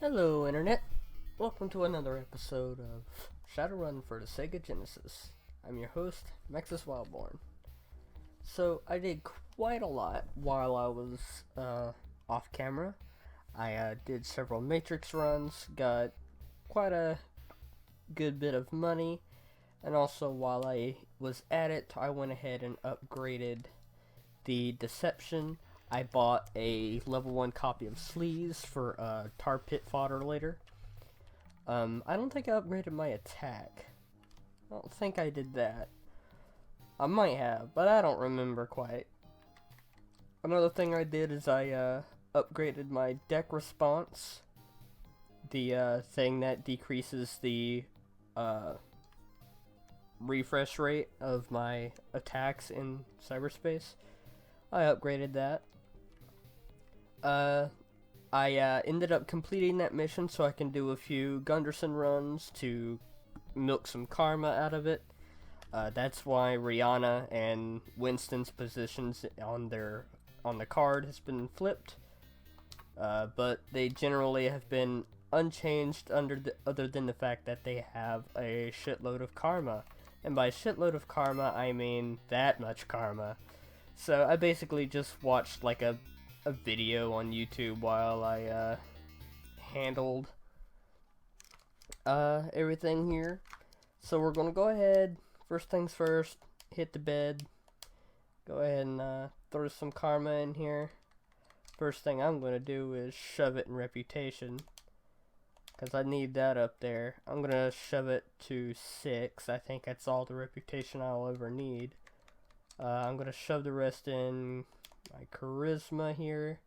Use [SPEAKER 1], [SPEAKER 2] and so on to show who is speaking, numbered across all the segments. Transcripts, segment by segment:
[SPEAKER 1] Hello, Internet. Welcome to another episode of Shadowrun for the Sega Genesis. I'm your host, Maxas Wildborn. So, I did quite a lot while I was off camera. I did several Matrix runs, got quite a good bit of money, and also while I was at it, I went ahead and upgraded the Deception. I bought a level 1 copy of Sleaze for tar pit fodder later. I don't think I upgraded my attack. I don't think I did that. I might have, but I don't remember quite. Another thing I did is I upgraded my deck response. The thing that decreases the refresh rate of my attacks in cyberspace. I upgraded that. I ended up completing that mission so I can do a few Gunderson runs to milk some karma out of it. That's why Rihanna and Winston's positions on the card has been flipped. But they generally have been unchanged other than the fact that they have a shitload of karma. And by shitload of karma, I mean that much karma. So I basically just watched like a video on YouTube while I handled everything here. So we're gonna go ahead, first things first, hit the bed. Go ahead and throw some karma in here. First thing I'm gonna do is shove it in reputation, because I need that up there. I'm gonna shove it to 6. I think that's all the reputation I'll ever need. I'm gonna shove the rest in my charisma here.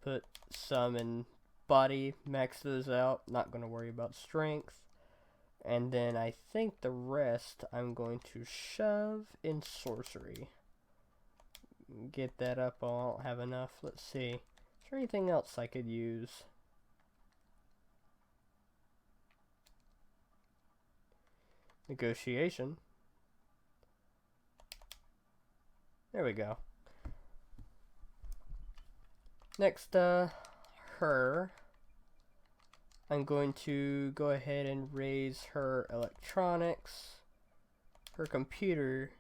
[SPEAKER 1] Put some in body, max those out. Not gonna worry about strength. And then I think the rest I'm going to shove in sorcery. Get that up. I don't have enough. Let's see. Is there anything else I could use? Negotiation. There we go. Next, her. I'm going to go ahead and raise her electronics, her computer.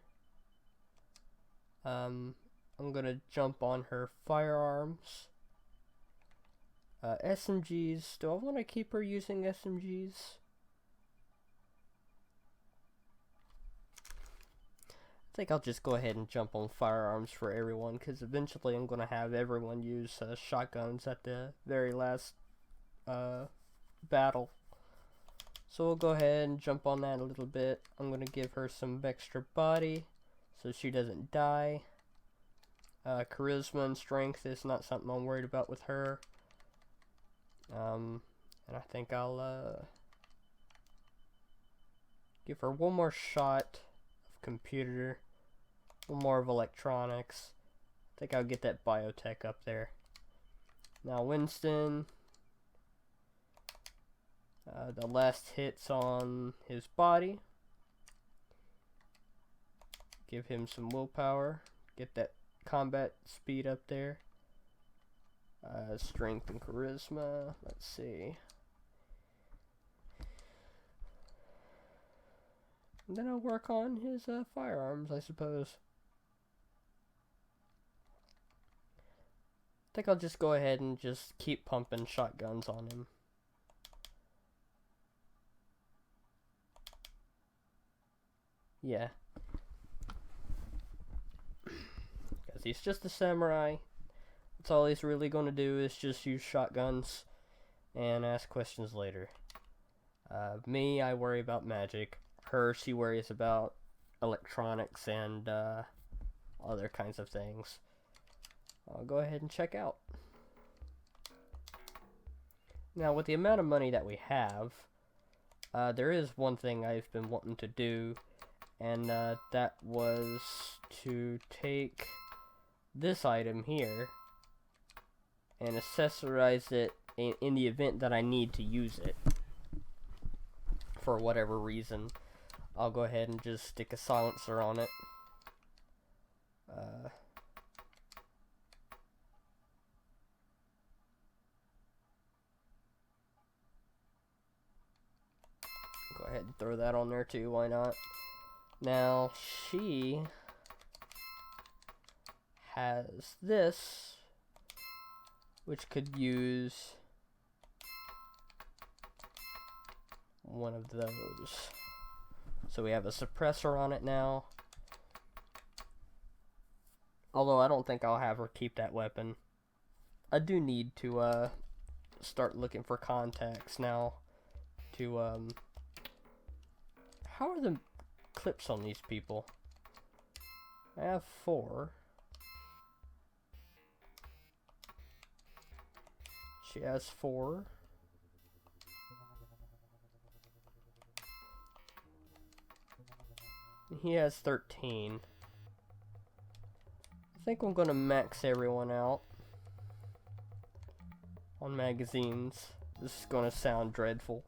[SPEAKER 1] I'm gonna jump on her firearms. SMGs. Do I want to keep her using SMGs? I think I'll just go ahead and jump on firearms for everyone, because eventually I'm going to have everyone use shotguns at the very last battle. So we'll go ahead and jump on that a little bit. I'm going to give her some extra body so she doesn't die. Charisma and strength is not something I'm worried about with her. And I think I'll give her one more shot of computer, one more of electronics. I think I'll get that biotech up there. Now Winston, the last hits on his body. Give him some willpower. Get that combat speed up there. Strength and charisma. Let's see. And then I'll work on his firearms, I suppose. I think I'll just go ahead and just keep pumping shotguns on him. Yeah. Because he's just a samurai. That's all he's really going to do is just use shotguns and ask questions later. Me, I worry about magic. Her, she worries about electronics and other kinds of things. I'll go ahead and check out. Now, with the amount of money that we have, there is one thing I've been wanting to do, and that was to take this item here and accessorize it in the event that I need to use it for whatever reason. I'll go ahead and just stick a silencer on it. ahead and throw that on there too, why not? Now, she has this, which could use one of those. So we have a suppressor on it now. Although I don't think I'll have her keep that weapon. I do need to start looking for contacts now to how are the clips on these people? I have 4. She has 4. He has 13. I think I'm gonna max everyone out on magazines. This is gonna sound dreadful.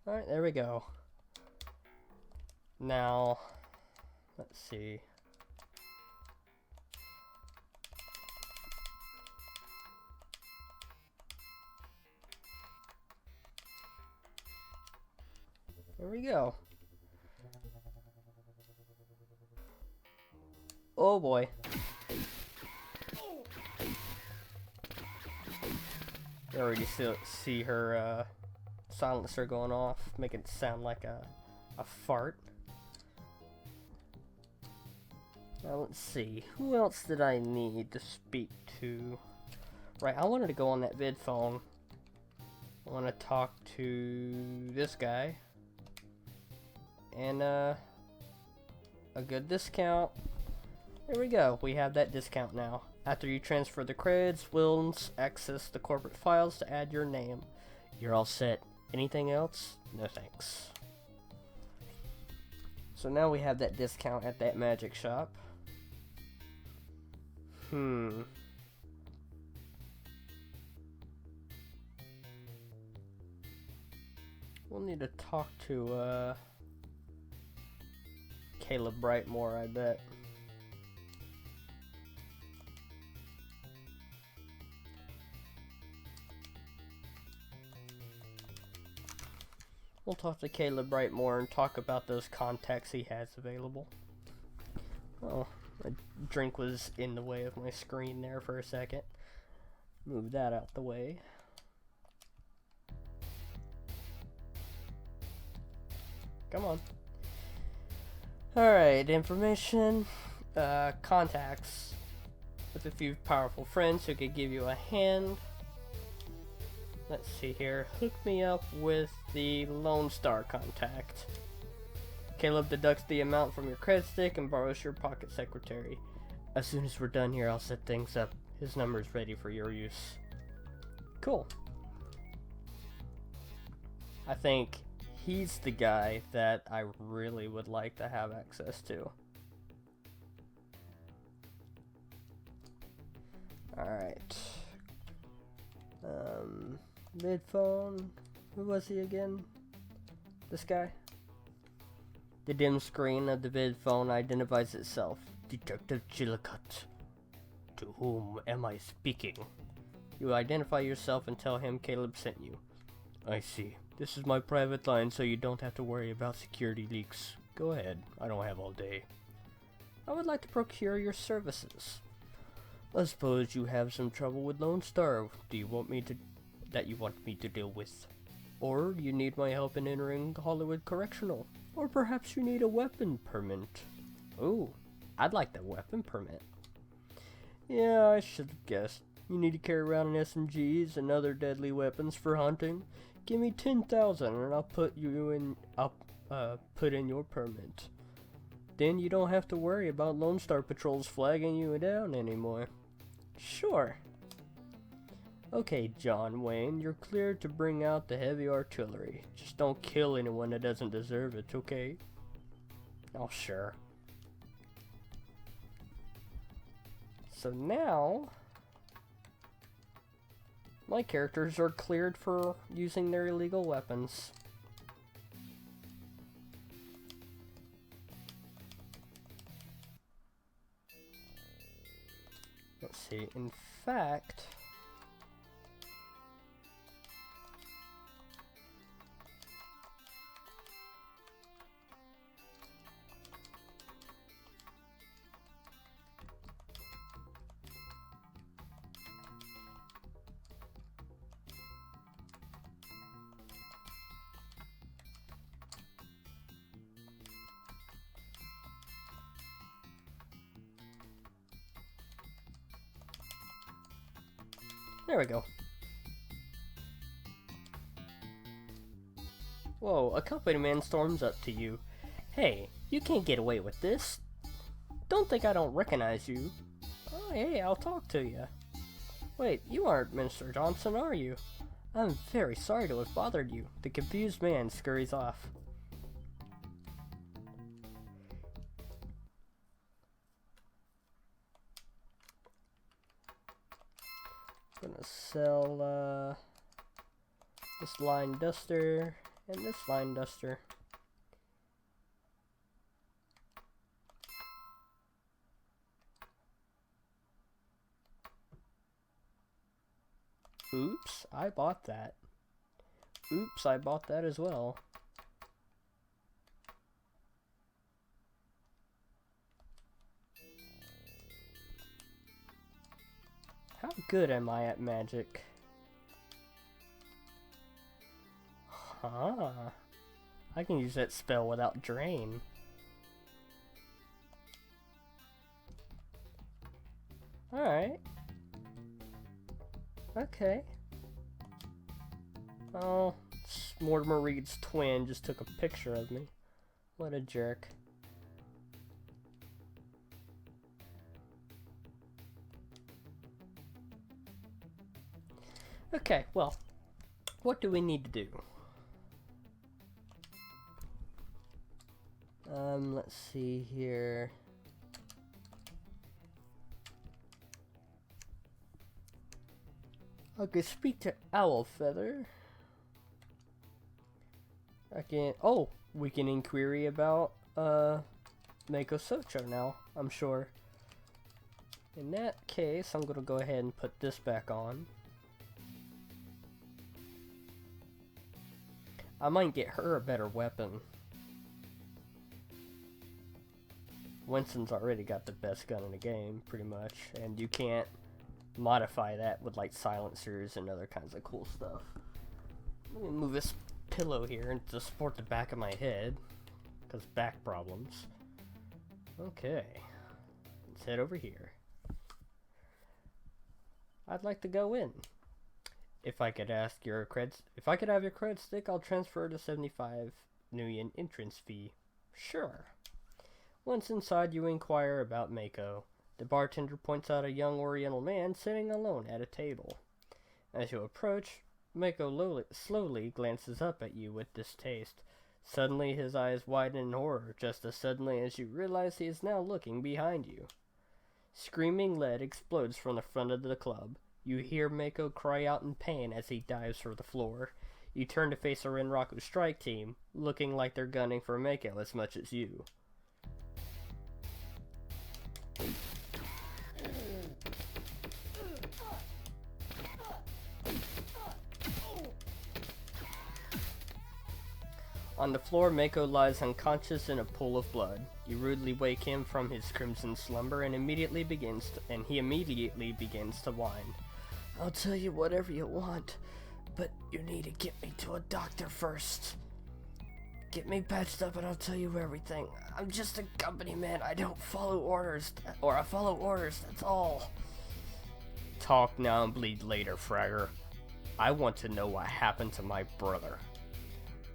[SPEAKER 1] Alright, there we go. Now, let's see. There we go. Oh boy. You already see her silencer going off, making it sound like a fart. Now let's see, who else did I need to speak to? Right, I wanted to go on that vid phone. I want to talk to this guy. And a good discount. There we go, we have that discount now. After you transfer the creds, we'll access the corporate files to add your name. You're all set. Anything else? No thanks. So now we have that discount at that magic shop. We'll need to talk to Caleb Brightmore, I bet. We'll talk to Caleb Brightmore and talk about those contacts he has available. Oh, my drink was in the way of my screen there for a second. Move that out the way. Come on. Alright, information. Contacts with a few powerful friends who could give you a hand. Let's see here. Hook me up with the Lone Star contact. Caleb deducts the amount from your credit stick and borrows your pocket secretary. As soon as we're done here, I'll set things up. His number's ready for your use. Cool. I think he's the guy that I really would like to have access to. Alright. Midphone. Who was he again? This guy? The dim screen of the vid phone identifies itself. Detective Chillicott. To whom am I speaking? You identify yourself and tell him Caleb sent you. I see. This is my private line, so you don't have to worry about security leaks. Go ahead. I don't have all day. I would like to procure your services. I suppose you have some trouble with Lone Star. Do you want me to deal with? Or you need my help in entering Hollywood Correctional? Or perhaps you need a weapon permit? Ooh, I'd like the weapon permit. Yeah, I should have guessed. You need to carry around an SMGs and other deadly weapons for hunting. Give me 10,000 and I'll put in your permit. Then you don't have to worry about Lone Star patrols flagging you down anymore. Sure. Okay, John Wayne, you're cleared to bring out the heavy artillery. Just don't kill anyone that doesn't deserve it, okay? Oh, sure. So now, my characters are cleared for using their illegal weapons. Let's see, in fact... There we go. Whoa, a company man storms up to you. Hey, you can't get away with this. Don't think I don't recognize you. Oh, hey, I'll talk to you. Wait, you aren't Mr. Johnson, are you? I'm very sorry to have bothered you. The confused man scurries off. Gonna sell this line duster and this line duster. Oops, I bought that. Oops, I bought that as well. How good am I at magic? Huh. I can use that spell without drain. Alright. Okay. Oh, Mortimer Reed's twin just took a picture of me. What a jerk. Okay, well, what do we need to do? Let's see here. I could speak to Owlfeather. We can inquiry about, Mako Socho now, I'm sure. In that case, I'm gonna go ahead and put this back on. I might get her a better weapon. Winston's already got the best gun in the game, pretty much, and you can't modify that with like silencers and other kinds of cool stuff. Let me move this pillow here to support the back of my head, because back problems. Okay, let's head over here. I'd like to go in. If I could have your cred stick, I'll transfer the 75 Nuyen entrance fee. Sure. Once inside, you inquire about Mako. The bartender points out a young oriental man sitting alone at a table. As you approach, Mako slowly glances up at you with distaste. Suddenly, his eyes widen in horror, just as suddenly as you realize he is now looking behind you. Screaming lead explodes from the front of the club. You hear Mako cry out in pain as he dives for the floor. You turn to face a Renraku strike team, looking like they're gunning for Mako as much as you. On the floor, Mako lies unconscious in a pool of blood. You rudely wake him from his crimson slumber and he immediately begins to whine. I'll tell you whatever you want, but you need to get me to a doctor first. Get me patched up and I'll tell you everything. I'm just a company man. I don't follow orders, or I follow orders, that's all. Talk now and bleed later, Fragger. I want to know what happened to my brother.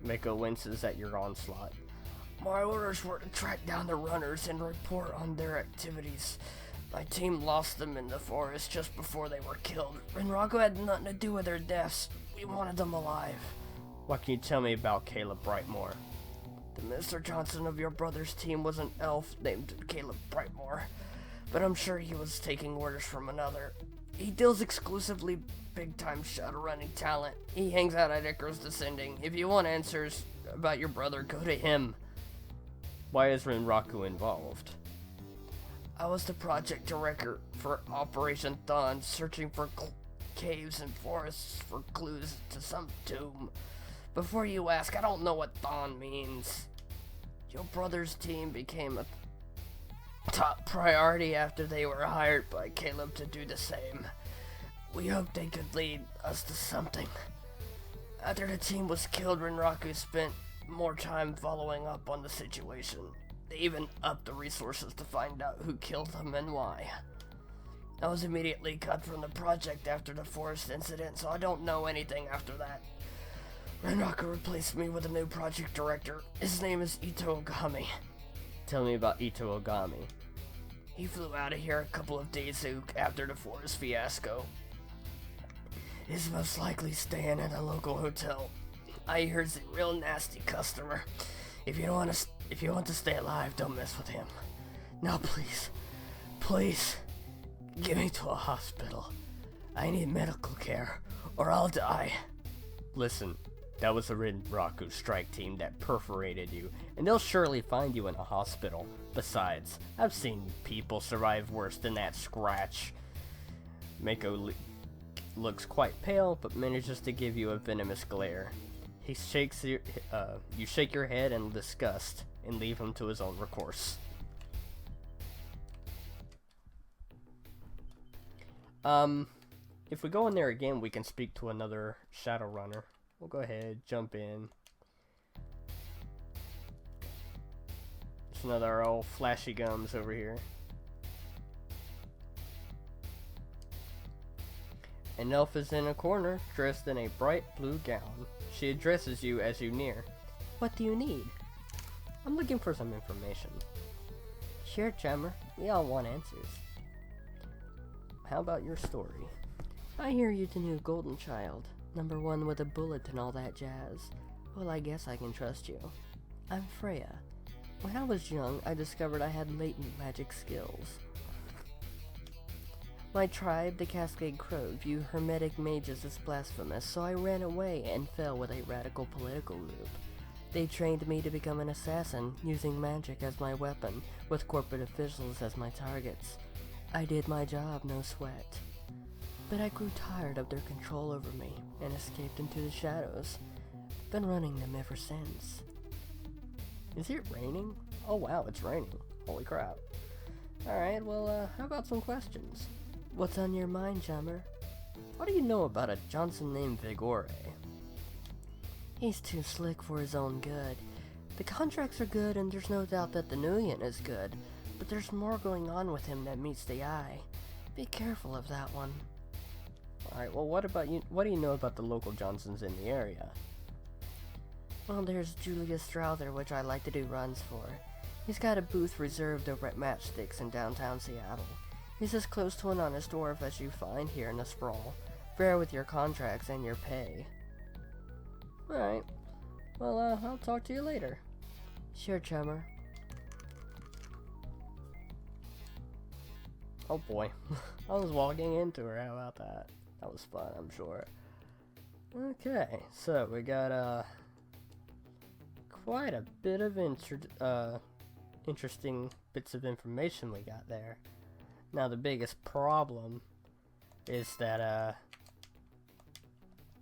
[SPEAKER 1] Mako winces at your onslaught. My orders were to track down the runners and report on their activities. My team lost them in the forest just before they were killed. Renraku had nothing to do with their deaths. We wanted them alive. What can you tell me about Caleb Brightmore? The Mr. Johnson of your brother's team was an elf named Caleb Brightmore, but I'm sure he was taking orders from another. He deals exclusively big-time Shadowrunning talent. He hangs out at Icarus Descending. If you want answers about your brother, go to him. Why is Renraku involved? I was the project director for Operation Dawn, searching for caves and forests for clues to some tomb. Before you ask, I don't know what Dawn means. Your brother's team became a top priority after they were hired by Caleb to do the same. We hoped they could lead us to something. After the team was killed, Renraku spent more time following up on the situation. They even upped the resources to find out who killed them and why. I was immediately cut from the project after the forest incident, so I don't know anything after that. Renraku replaced me with a new project director. His name is Ito Ogami. Tell me about Ito Ogami. He flew out of here a couple of days after the forest fiasco. He's most likely staying at a local hotel. I hear he's a real nasty customer. If you want to stay alive, don't mess with him. Now please, get me to a hospital. I need medical care, or I'll die. Listen, that was the Renraku strike team that perforated you, and they'll surely find you in a hospital. Besides, I've seen people survive worse than that scratch. Mako looks quite pale, but manages to give you a venomous glare. You shake your head in disgust and leave him to his own recourse. If we go in there again, we can speak to another Shadowrunner. We'll go ahead, jump in. It's another old flashy gums over here. An elf is in a corner, dressed in a bright blue gown. She addresses you as you near. What do you need? I'm looking for some information. Sure, Chummer. We all want answers. How about your story? I hear you're the new golden child. Number one with a bullet and all that jazz. Well, I guess I can trust you. I'm Freya. When I was young, I discovered I had latent magic skills. My tribe, the Cascade Crow, view hermetic mages as blasphemous, so I ran away and fell with a radical political group. They trained me to become an assassin, using magic as my weapon, with corporate officials as my targets. I did my job, no sweat. But I grew tired of their control over me, and escaped into the shadows. Been running them ever since. Is it raining? Oh wow, it's raining. Holy crap. Alright, well, how about some questions? What's on your mind, Chummer? What do you know about a Johnson named Vigore? He's too slick for his own good. The contracts are good, and there's no doubt that the Nuyen is good, but there's more going on with him that meets the eye. Be careful of that one. Alright, well, what about you? What do you know about the local Johnsons in the area? Well, there's Julius Strother, which I like to do runs for. He's got a booth reserved over at Matchsticks in downtown Seattle. He's as close to an honest dwarf as you find here in the sprawl. Fair with your contracts and your pay. Alright. Well, I'll talk to you later. Sure, Chummer. Oh boy. I was walking into her. How about that? That was fun, I'm sure. Okay, so we got quite a bit of interesting bits of information we got there. Now the biggest problem is that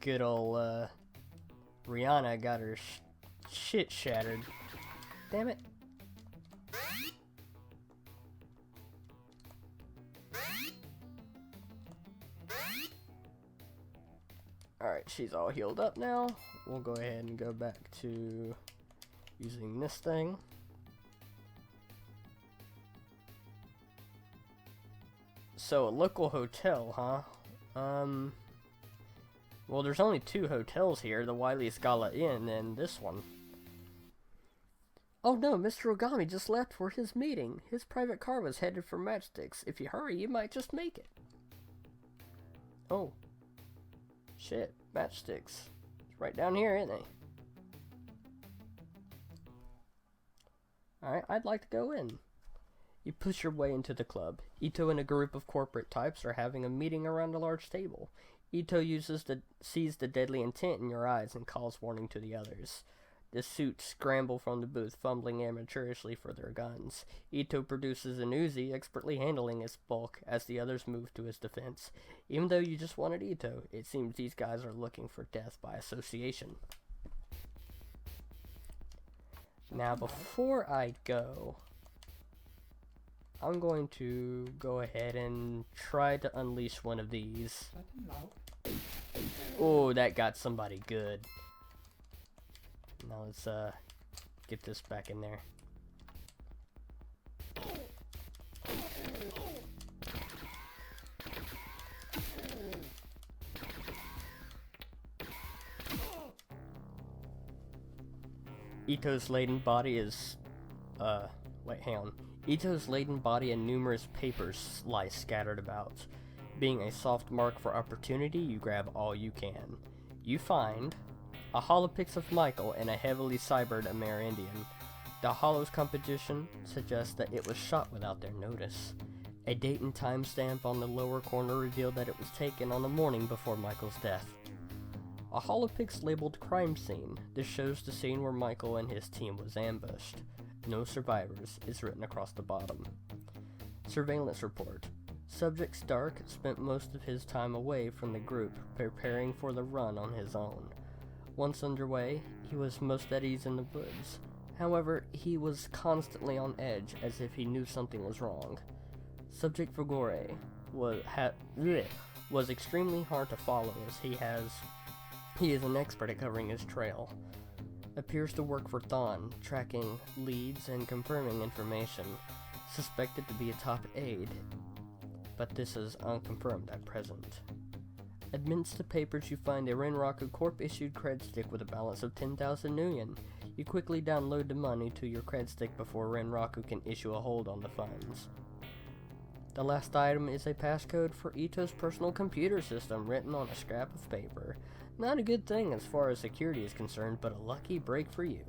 [SPEAKER 1] good old Rihanna got her shit shattered. Damn it. Alright, she's all healed up now. We'll go ahead and go back to using this thing. So, a local hotel, huh? Well, there's only two hotels here, the Wiley Scala Inn and this one. Oh no, Mr. Ogami just left for his meeting. His private car was headed for Matchsticks. If you hurry, you might just make it. Oh. Shit, Matchsticks. It's right down here, isn't he? Alright, I'd like to go in. You push your way into the club. Ito and a group of corporate types are having a meeting around a large table. Ito sees the deadly intent in your eyes and calls warning to the others. The suits scramble from the booth, fumbling amateurishly for their guns. Ito produces an Uzi, expertly handling its bulk as the others move to his defense. Even though you just wanted Ito, it seems these guys are looking for death by association. Now, before I go, I'm going to go ahead and try to unleash one of these. Oh, that got somebody good. Now let's get this back in there. Ito's laden body is wait, hang on. Ito's laden body and numerous papers lie scattered about. Being a soft mark for opportunity, you grab all you can. You find a holopix of Michael and a heavily cybered Amerindian. The holo's composition suggests that it was shot without their notice. A date and timestamp on the lower corner revealed that it was taken on the morning before Michael's death. A holopix labeled crime scene. This shows the scene where Michael and his team was ambushed. No survivors is written across the bottom. Surveillance report. Subject Stark spent most of his time away from the group, preparing for the run on his own. Once underway, he was most at ease in the woods. However, he was constantly on edge, as if he knew something was wrong. Subject Vigore was extremely hard to follow, as he is an expert at covering his trail. Appears to work for Thawne, tracking leads and confirming information. Suspected to be a top aide, but this is unconfirmed at present. Amidst the papers, you find a Renraku Corp-issued cred stick with a balance of 10,000 nuyen. You quickly download the money to your cred stick before Renraku can issue a hold on the funds. The last item is a passcode for Ito's personal computer system written on a scrap of paper. Not a good thing as far as security is concerned, but a lucky break for you.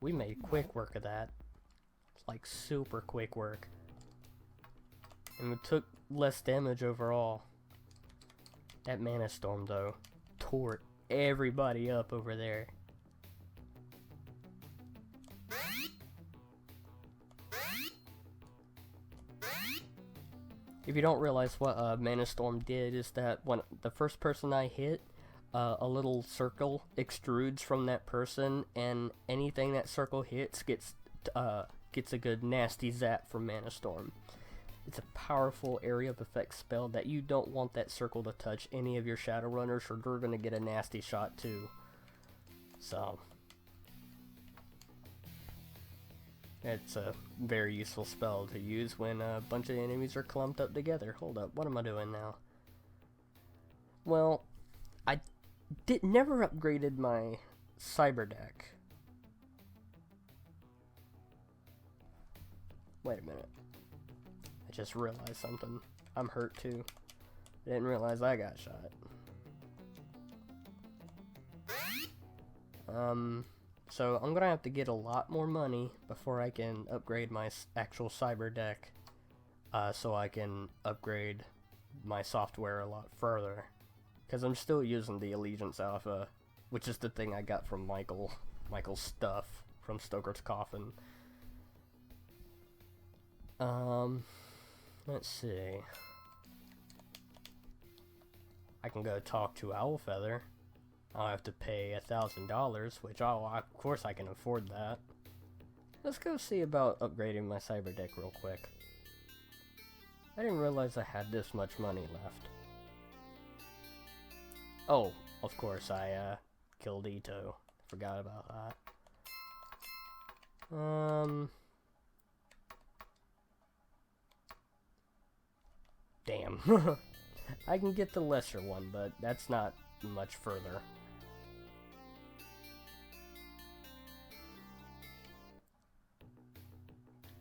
[SPEAKER 1] We made quick work of that. Like super quick work. And we took less damage overall. That Mana Storm though tore everybody up over there. If you don't realize what Mana Storm did, is that when the first person I hit, a little circle extrudes from that person, and anything that circle hits gets a good nasty zap from Mana Storm. It's a powerful area of effect spell that you don't want that circle to touch any of your Shadowrunners, or they're gonna get a nasty shot too. So it's a very useful spell to use when a bunch of enemies are clumped up together. Hold up, what am I doing now? Well, I never upgraded my cyber deck. Wait a minute. I just realized something. I'm hurt too. I didn't realize I got shot. So I'm gonna have to get a lot more money before I can upgrade my actual cyber deck, so I can upgrade my software a lot further. Because I'm still using the Allegiance Alpha, which is the thing I got from Michael's stuff from Stoker's Coffin. Let's see. I can go talk to Owlfeather. I'll have to pay $1,000, which of course I can afford that. Let's go see about upgrading my cyber deck real quick. I didn't realize I had this much money left. Oh, of course I killed Ito. Forgot about that. Damn. I can get the lesser one, but that's not much further.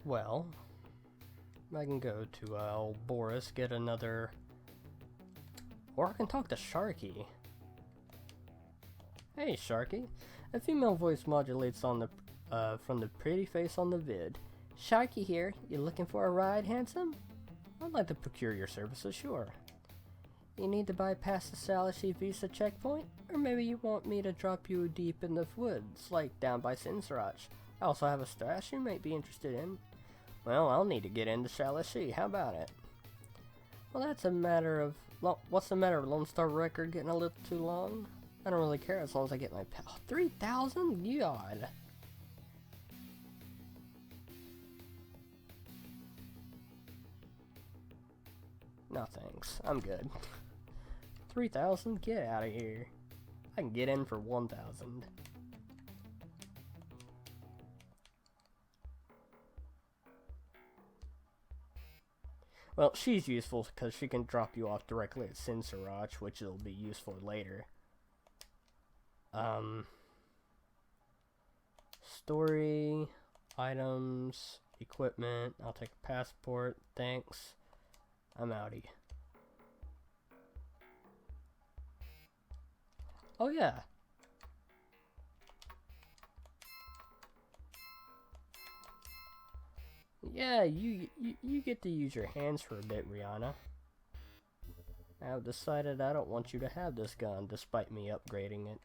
[SPEAKER 1] Well, I can go to old Boris, get another... Or I can talk to Sharky. Hey, Sharky. A female voice modulates on the from the pretty face on the vid. Sharky here. You looking for a ride, handsome? I'd like to procure your services, sure. You need to bypass the Salashi visa checkpoint? Or maybe you want me to drop you deep in the woods, like down by Sinsarach. I also have a stash you might be interested in. Well, I'll need to get into Salashi. How about it? Well, that's a matter of... What's the matter? Lone Star record getting a little too long? I don't really care as long as I get my pal. 3,000? God. No thanks. I'm good. 3,000? Get out of here. I can get in for 1,000. Well, she's useful because she can drop you off directly at Sinsarach, which will be useful later. Story, items, equipment. I'll take a passport. Thanks. I'm outie. Oh yeah. Yeah, you get to use your hands for a bit, Rihanna. I've decided I don't want you to have this gun, despite me upgrading it.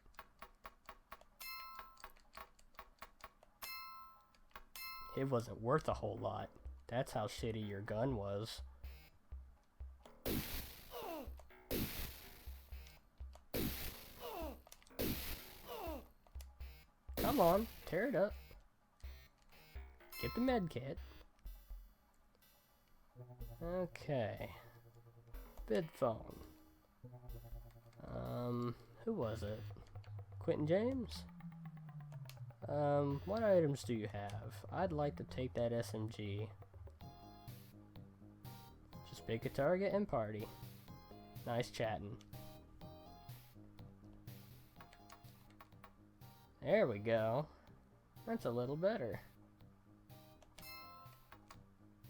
[SPEAKER 1] It wasn't worth a whole lot. That's how shitty your gun was. Come on, tear it up. Get the med kit. Okay. Bid phone. Who was it? Quentin James? What items do you have? I'd like to take that SMG. Just pick a target and party. Nice chatting. There we go. That's a little better.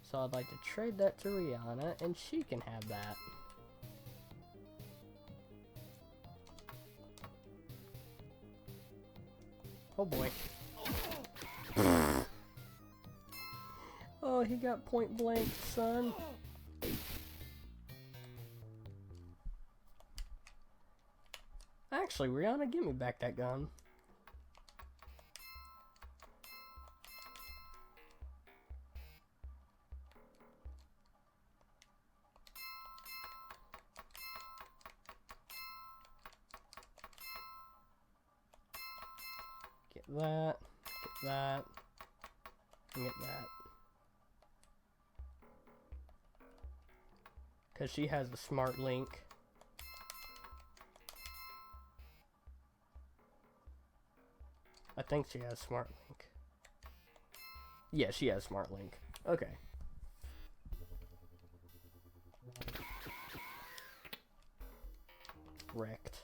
[SPEAKER 1] So I'd like to trade that to Rihanna, and she can have that. Oh boy. Oh, he got point blank, son. Actually, Rihanna, give me back that gun. That, get that, and get that. Because she has the smart link. I think she has smart link. Yeah, she has smart link. Okay. Wrecked.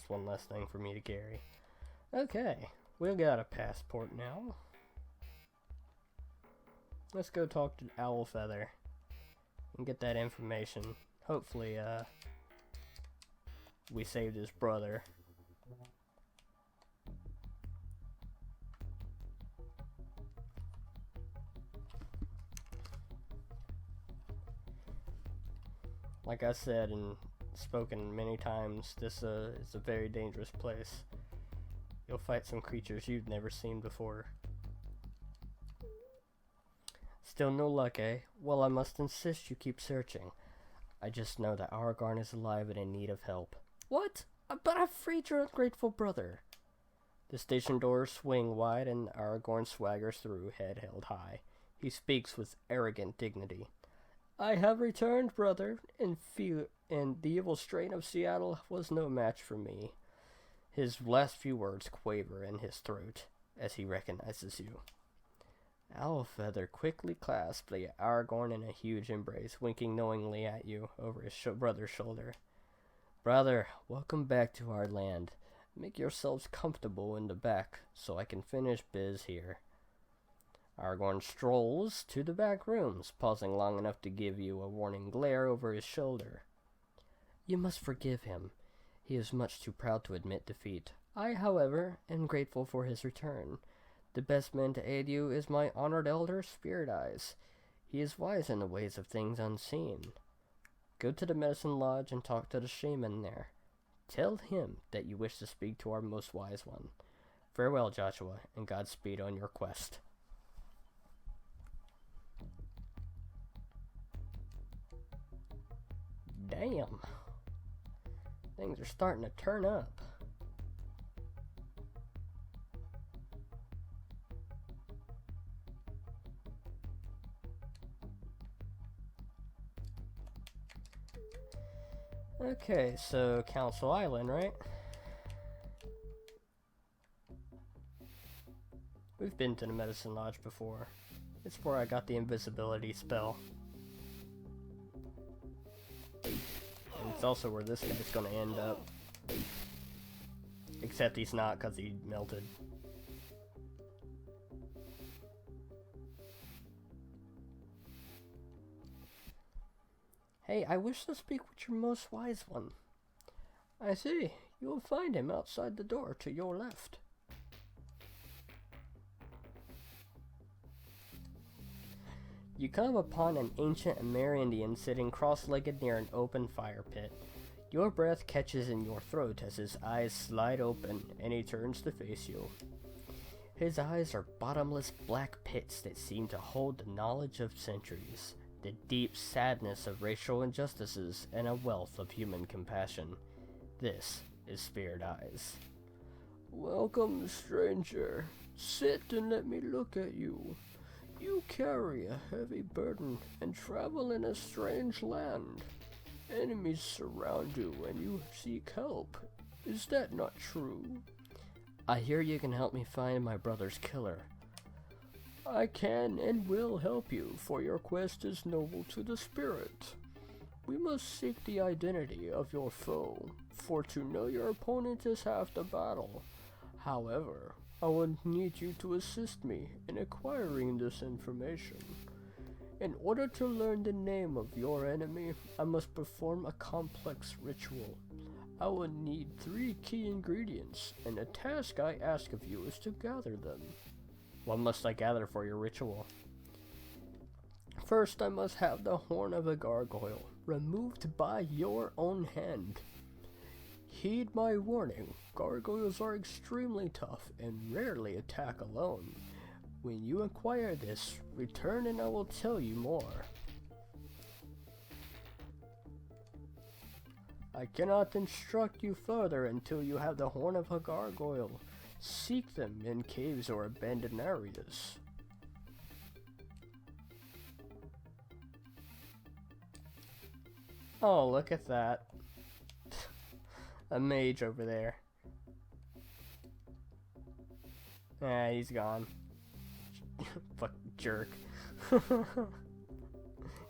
[SPEAKER 1] One less thing for me to carry. Okay, we got a passport now. Let's go talk to Owlfeather and get that information. Hopefully, we saved his brother. Like I said and spoken many times, this is a very dangerous place. You'll fight some creatures you've never seen before. Still no luck, eh? Well, I must insist you keep searching. I just know that Aragorn is alive and in need of help. What? But I freed your ungrateful brother. The station doors swing wide and Aragorn swaggers through, head held high. He speaks with arrogant dignity. I have returned, brother, and the evil strain of Seattle was no match for me. His last few words quaver in his throat as he recognizes you. Owlfeather quickly clasps Aragorn in a huge embrace, winking knowingly at you over his brother's shoulder. Brother, welcome back to our land. Make yourselves comfortable in the back so I can finish biz here. Aragorn strolls to the back rooms, pausing long enough to give you a warning glare over his shoulder. You must forgive him. He is much too proud to admit defeat. I, however, am grateful for his return. The best man to aid you is my honored elder, Spirit Eyes. He is wise in the ways of things unseen. Go to the medicine lodge and talk to the shaman there. Tell him that you wish to speak to our most wise one. Farewell, Joshua, and Godspeed on your quest. Damn. Things are starting to turn up. Okay, so Council Island, right? We've been to the Medicine Lodge before. It's where I got the invisibility spell. And it's also where this guy's gonna end up. Except he's not, because he melted. Hey, I wish to speak with your most wise one. I see. You will find him outside the door to your left. You come upon an ancient Amerindian sitting cross-legged near an open fire pit. Your breath catches in your throat as his eyes slide open and he turns to face you. His eyes are bottomless black pits that seem to hold the knowledge of centuries, the deep sadness of racial injustices, and a wealth of human compassion. This is Spirit Eyes. Welcome, stranger. Sit and let me look at you. You carry a heavy burden and travel in a strange land. Enemies surround you and you seek help. Is that not true? I hear you can help me find my brother's killer. I can and will help you, for your quest is noble to the spirit. We must seek the identity of your foe, for to know your opponent is half the battle. However, I will need you to assist me in acquiring this information. In order to learn the name of your enemy, I must perform a complex ritual. I will need 3 key ingredients, and the task I ask of you is to gather them. What must I gather for your ritual? First, I must have the horn of a gargoyle, removed by your own hand. Heed my warning, gargoyles are extremely tough and rarely attack alone. When you acquire this, return and I will tell you more. I cannot instruct you further until you have the horn of a gargoyle. Seek them in caves or abandoned areas. Oh, look at that. A mage over there. Ah, he's gone. Fuck jerk.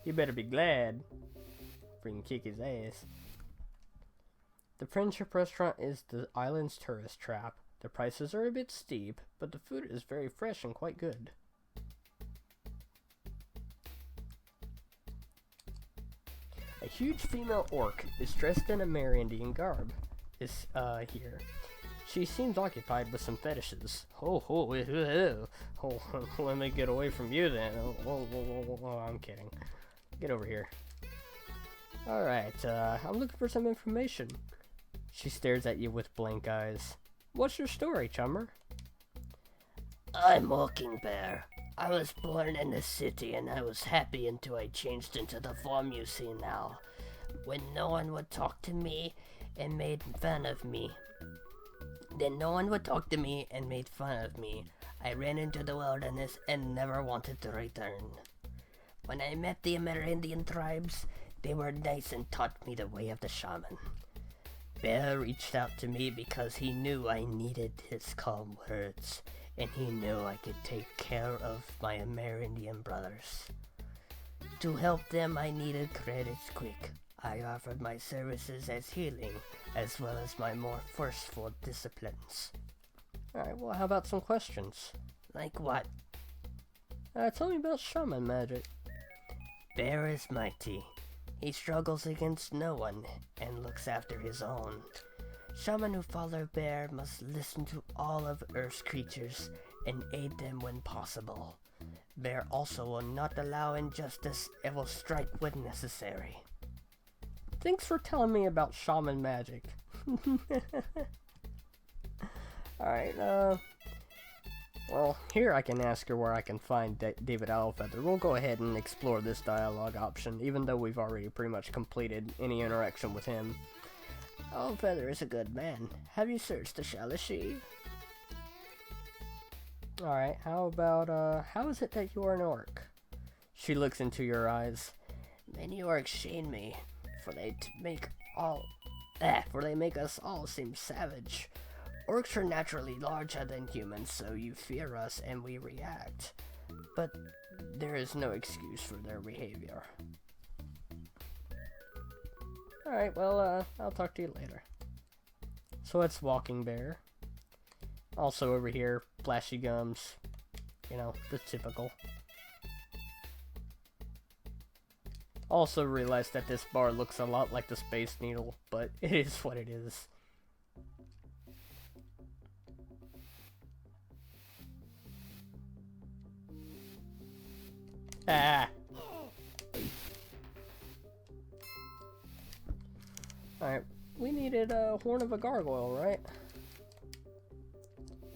[SPEAKER 1] You better be glad. Freaking kick his ass. The Friendship Restaurant is the island's tourist trap. The prices are a bit steep, but the food is very fresh and quite good. A huge female orc is dressed in a Amerindian garb. Is here. She seems occupied with some fetishes. Let me get away from you then. I'm kidding. Get over here. Alright, I'm looking for some information. She stares at you with blank eyes. What's your story, chummer? I'm Walking Bear. I was born in the city and I was happy until I changed into the form you see now. When no one would talk to me and made fun of me. I ran into the wilderness and never wanted to return. When I met the Amerindian tribes, they were nice and taught me the way of the shaman. Bear reached out to me because he knew I needed his calm words, and he knew I could take care of my Amerindian brothers. To help them, I needed credits quick.
[SPEAKER 2] I offered my services as healing, as well as my more forceful disciplines.
[SPEAKER 1] Alright, well, how about some questions?
[SPEAKER 2] Like what?
[SPEAKER 1] Tell me about shaman magic.
[SPEAKER 2] Bear is mighty. He struggles against no one, and looks after his own. Shaman who follow Bear must listen to all of Earth's creatures, and aid them when possible. Bear also will not allow injustice and will strike when necessary.
[SPEAKER 1] Thanks for telling me about shaman magic. Alright, well, here I can ask her where I can find David Owlfeather. We'll go ahead and explore this dialogue option, even though we've already pretty much completed any interaction with him.
[SPEAKER 2] Owlfeather is a good man. Have you searched the Shalashi?
[SPEAKER 1] Alright, how about, how is it that you are an orc? She looks into your eyes.
[SPEAKER 2] Many orcs shame me, for they make us all seem savage. Orcs are naturally larger than humans, so you fear us and we react. But there is no excuse for their behavior.
[SPEAKER 1] Alright, well, I'll talk to you later. So it's Walking Bear. Also over here, flashy gums. You know, the typical. Also realized that this bar looks a lot like the Space Needle, but it is what it is. Ah! Alright, we needed a horn of a gargoyle, right?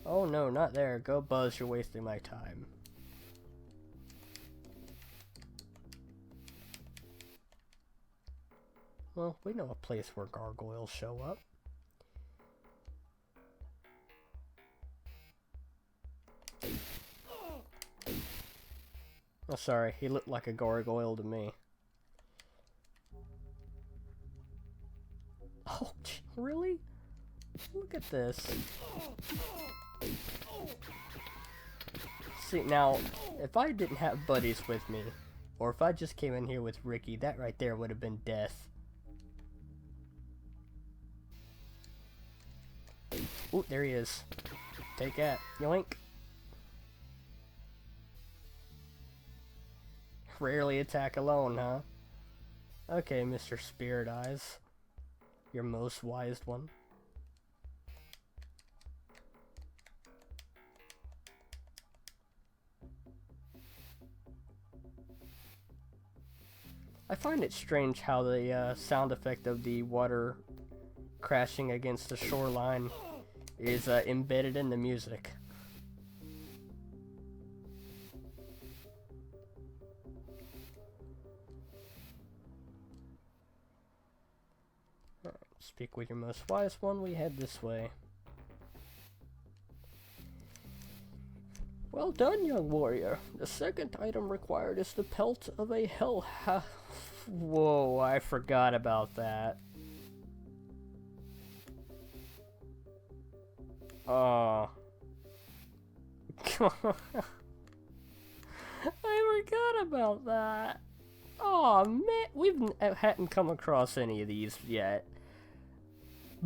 [SPEAKER 1] Oh no, not there. Go Buzz, you're wasting my time. Well, we know a place where gargoyles show up. Oh, sorry, he looked like a gargoyle to me. Oh, really? Look at this. See, now, if I didn't have buddies with me, or if I just came in here with Ricky, that right there would have been death. Ooh, there he is. Take that. Yoink. Rarely attack alone, huh? Okay, Mr. Spirit Eyes. Your most wise one. I find it strange how the sound effect of the water crashing against the shoreline is embedded in the music. Speak with your most wise one, we head this way. Well done, young warrior. The second item required is the pelt of a Whoa, I forgot about that. Oh. I forgot about that. Oh man, we hadn't come across any of these yet.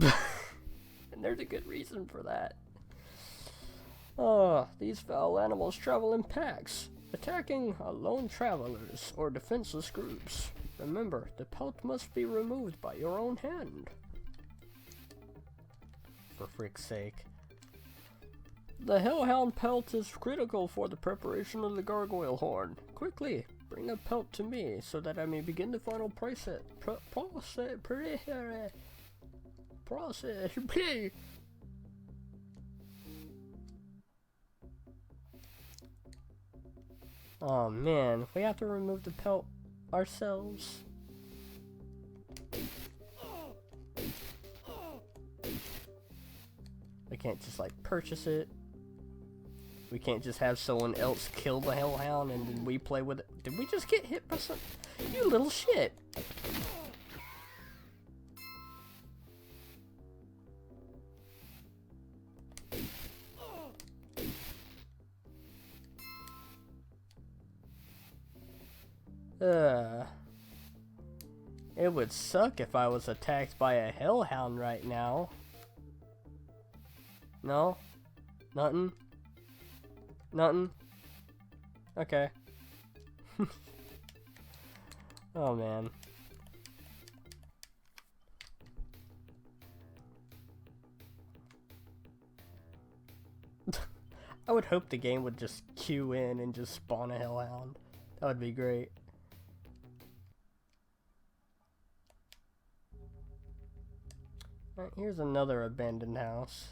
[SPEAKER 1] And there's a good reason for that. These foul animals travel in packs, attacking lone travelers or defenseless groups. Remember, the pelt must be removed by your own hand. For frick's sake. The Hellhound pelt is critical for the preparation of the gargoyle horn. Quickly, bring a pelt to me so that I may begin the final process. Oh man, we have to remove the pelt ourselves. We can't just like purchase it. We can't just have someone else kill the hellhound and then we play with it. Did we just get hit by some? You little shit. It would suck if I was attacked by a hellhound right now. No? Nothing? Nothing? Okay. Oh man. I would hope the game would just queue in and just spawn a hellhound. That would be great. Alright, here's another abandoned house.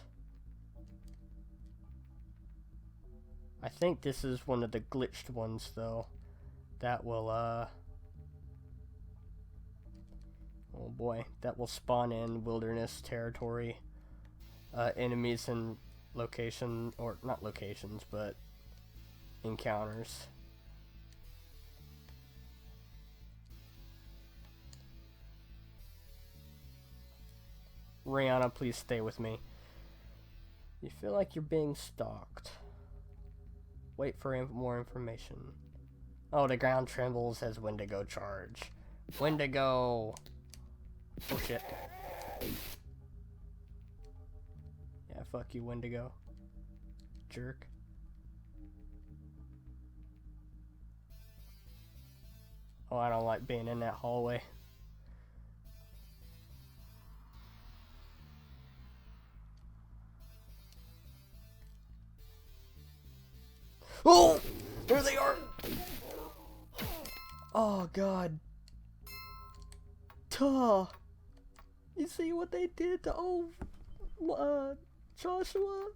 [SPEAKER 1] I think this is one of the glitched ones though. That will oh boy, that will spawn in wilderness territory enemies and location, or not locations, but encounters. Rihanna, please stay with me. You feel like you're being stalked. Wait for more information. Oh, the ground trembles as Wendigo charge. Wendigo! Oh shit. Yeah, fuck you, Wendigo. Jerk. Oh, I don't like being in that hallway. Oh! There they are! Oh, God. Tuh! You see what they did to old, Joshua?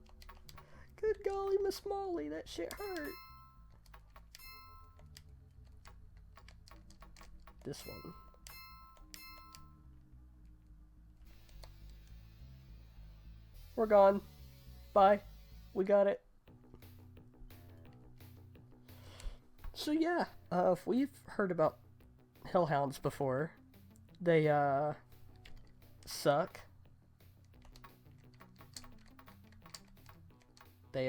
[SPEAKER 1] Good golly, Miss Molly, that shit hurt. This one. We're gone. Bye. We got it. So yeah, if we've heard about hellhounds before, they suck. They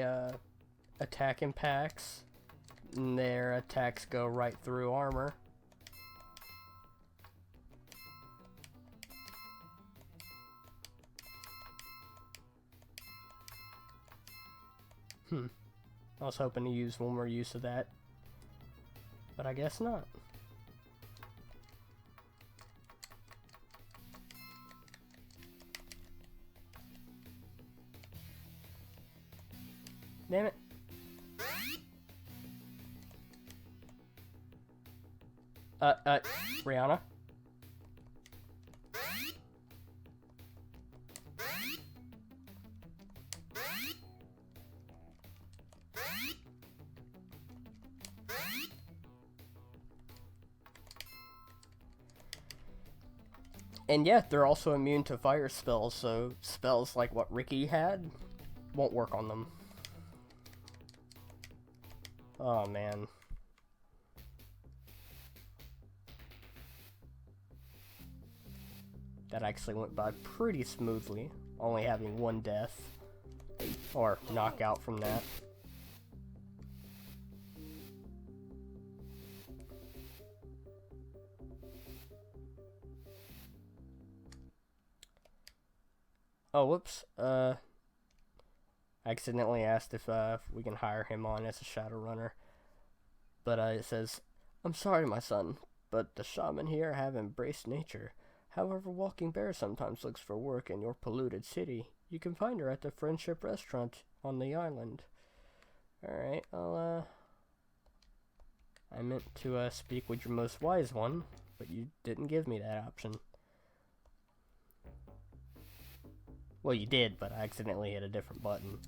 [SPEAKER 1] attack in packs, and their attacks go right through armor. I was hoping to use one more use of that, but I guess not. Damn it. Rihanna? And yeah, they're also immune to fire spells, so spells like what Ricky had won't work on them. Oh man. That actually went by pretty smoothly, only having one death, or knockout from that. Oh, whoops. I accidentally asked if we can hire him on as a Shadowrunner. But it says, I'm sorry, my son, but the shaman here have embraced nature. However, Walking Bear sometimes looks for work in your polluted city. You can find her at the Friendship Restaurant on the island. Alright, I meant to speak with your most wise one, but you didn't give me that option. Well, you did, but I accidentally hit a different button.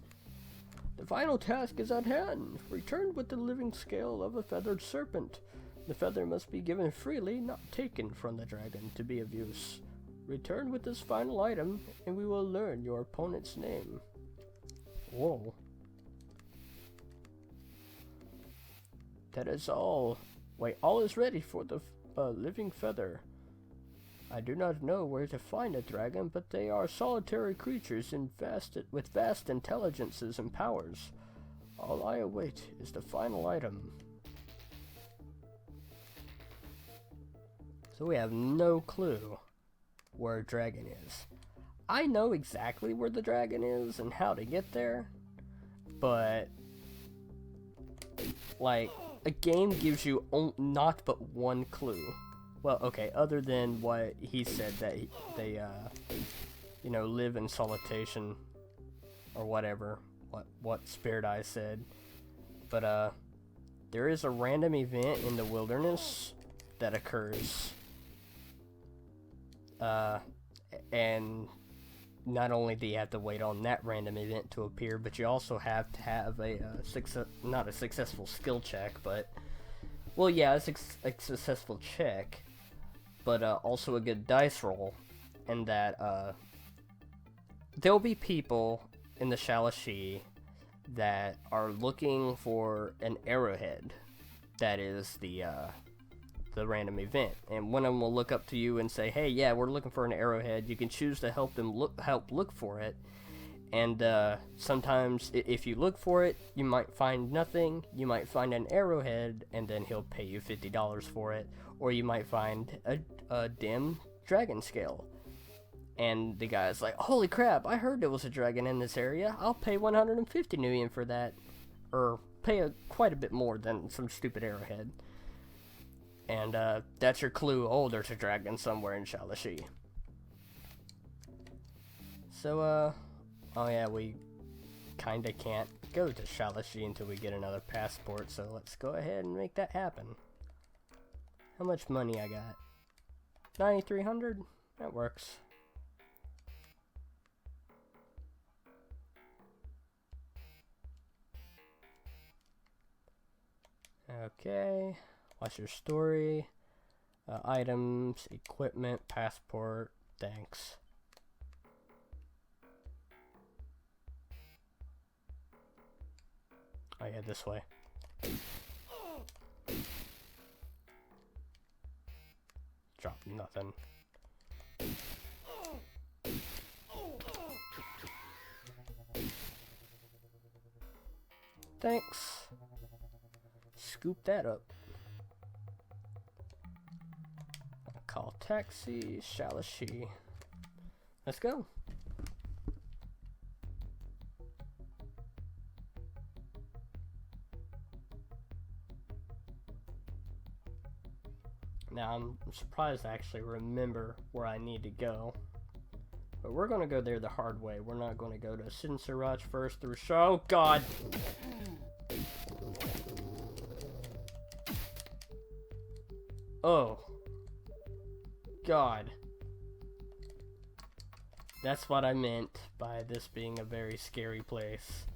[SPEAKER 1] The final task is at hand. Return with the living scale of a feathered serpent. The feather must be given freely, not taken from the dragon to be of use. Return with this final item, and we will learn your opponent's name. Whoa. That is all. Wait, all is ready for the living feather. I do not know where to find a dragon, but they are solitary creatures with vast intelligences and powers. All I await is the final item. So we have no clue where a dragon is. I know exactly where the dragon is and how to get there, but like, a game gives you not but one clue. Well, okay, other than what he said, that they you know, live in solitation or whatever, what Spirit Eye said. But there is a random event in the wilderness that occurs, and not only do you have to wait on that random event to appear, but you also have to have a not a successful skill check, but, well, yeah, a successful check, but also a good dice roll, and that there'll be people in the Shalashi that are looking for an arrowhead that is the random event, and one of them will look up to you and say, hey, yeah, we're looking for an arrowhead. You can choose to help them look for it, and sometimes if you look for it, you might find nothing. You might find an arrowhead, and then he'll pay you $50 for it, or you might find a dim dragon scale, and the guy's like, holy crap, I heard there was a dragon in this area. I'll pay 150 million for that, or pay quite a bit more than some stupid arrowhead. And that's your clue. Oh, there's a dragon somewhere in Shalashi. So, oh yeah, we kinda can't go to Shalashi until we get another passport, so let's go ahead and make that happen. How much money I got? 9,300? That works. Okay. Watch your story, items, equipment, passport, thanks. Oh yeah, this way. Drop nothing. Thanks. Scoop that up. Call taxi, Shalashi. Let's go. Now, I'm surprised I actually remember where I need to go. But we're going to go there the hard way. We're not going to go to Sinsuraj first through Oh, God! Oh. God. That's what I meant by this being a very scary place.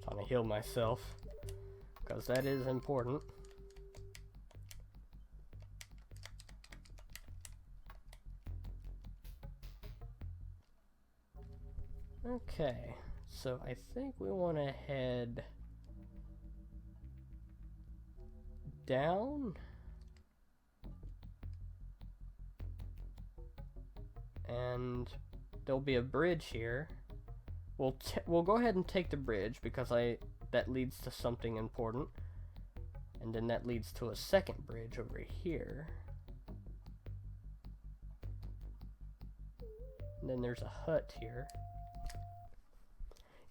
[SPEAKER 1] Trying to heal myself, because that is important. Okay, so I think we want to head down, and there'll be a bridge here. We'll go ahead and take the bridge, because that leads to something important, and then that leads to a second bridge over here. And then there's a hut here.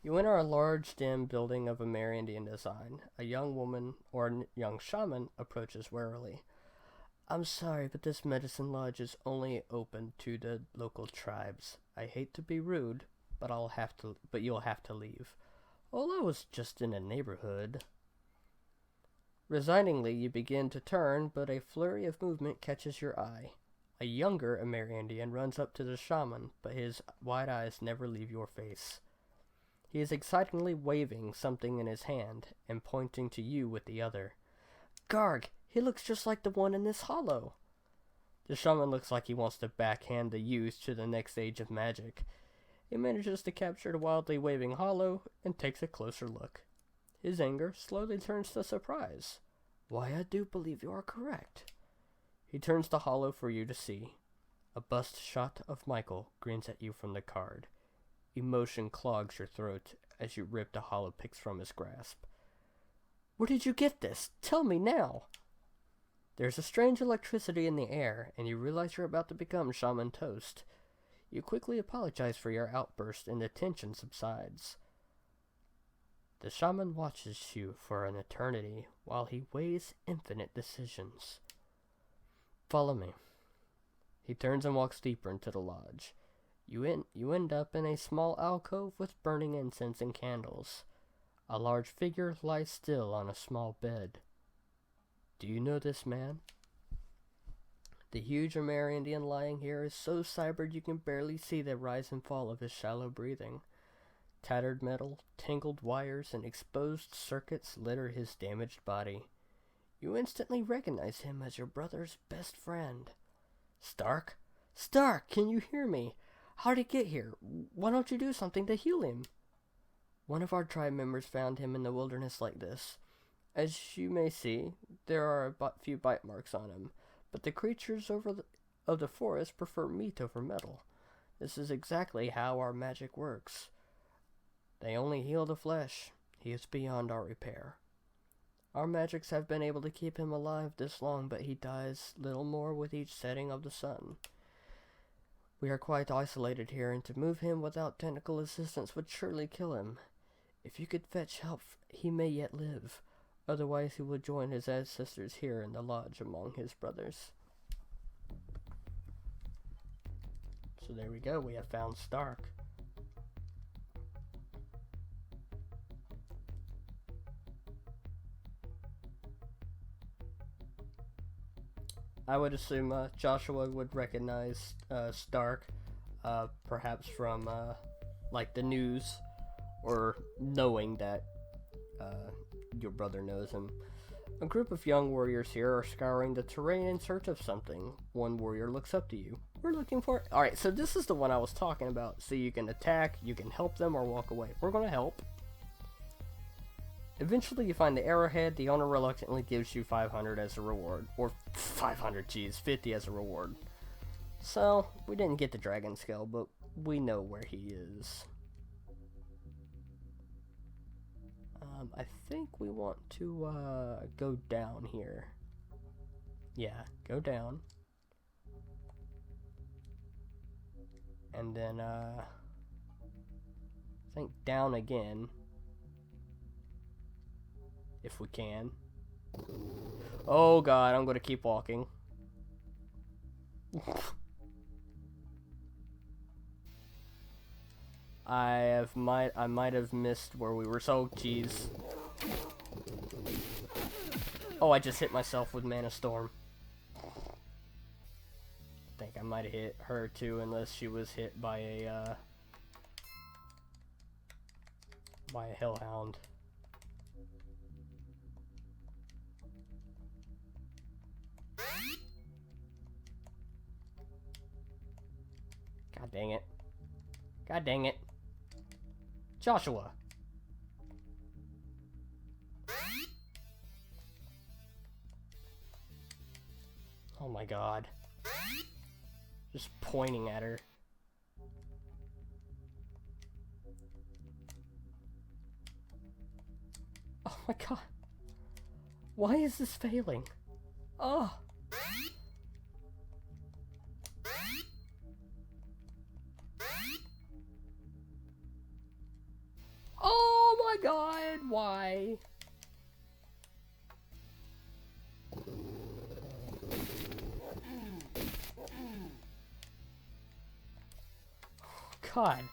[SPEAKER 1] You enter a large, dim building of Amerindian design. A young woman, or a young shaman, approaches warily. I'm sorry, but this medicine lodge is only open to the local tribes. I hate to be rude, but you'll have to leave. Well, I was just in a neighborhood. Resigningly, you begin to turn, but a flurry of movement catches your eye. A younger Amerindian runs up to the shaman, but his wide eyes never leave your face. He is excitingly waving something in his hand and pointing to you with the other. Garg, he looks just like the one in this hollow. The shaman looks like he wants to backhand the youth to the next age of magic. He manages to capture the wildly waving hollow and takes a closer look. His anger slowly turns to surprise. Why, I do believe you are correct. He turns the hollow for you to see. A bust shot of Michael grins at you from the card. Emotion clogs your throat as you rip the hollow pix from his grasp. Where did you get this? Tell me now! There's a strange electricity in the air, and you realize you're about to become Shaman toast. You quickly apologize for your outburst, and the tension subsides. The Shaman watches you for an eternity while he weighs infinite decisions. Follow me. He turns and walks deeper into the lodge. You end up in a small alcove with burning incense and candles. A large figure lies still on a small bed. Do you know this man? The huge Amerindian lying here is so cybered you can barely see the rise and fall of his shallow breathing. Tattered metal, tangled wires, and exposed circuits litter his damaged body. You instantly recognize him as your brother's best friend. Stark? Stark, can you hear me? How'd he get here? Why don't you do something to heal him? One of our tribe members found him in the wilderness like this. As you may see, there are a few bite marks on him, but the creatures of the forest prefer meat over metal. This is exactly how our magic works. They only heal the flesh. He is beyond our repair. Our magics have been able to keep him alive this long, but he dies little more with each setting of the sun. We are quite isolated here, and to move him without technical assistance would surely kill him. If you could fetch help, he may yet live. Otherwise, he will join his ancestors here in the lodge among his brothers. So there we go, we have found Stark. I would assume Joshua would recognize Stark, perhaps from like the news, or knowing that your brother knows him. A group of young warriors here are scouring the terrain in search of something. One warrior looks up to you. We're looking for it. Alright, so this is the one I was talking about. So you can attack, you can help them, or walk away. We're going to help. Eventually you find the arrowhead. The owner reluctantly gives you 500 as a reward. Or 500, geez, 50 as a reward. So, we didn't get the dragon scale, but we know where he is. I think we want to go down here. Yeah, go down. And then I think down again. If we can. Oh god, I'm gonna keep walking. I might have missed where we were. So, jeez. Oh, I just hit myself with Mana Storm. I think I might have hit her too, unless she was hit by a hellhound. God dang it. God dang it. Joshua. Oh my god. Just pointing at her. Oh my god. Why is this failing? Oh. Oh my god, why? God.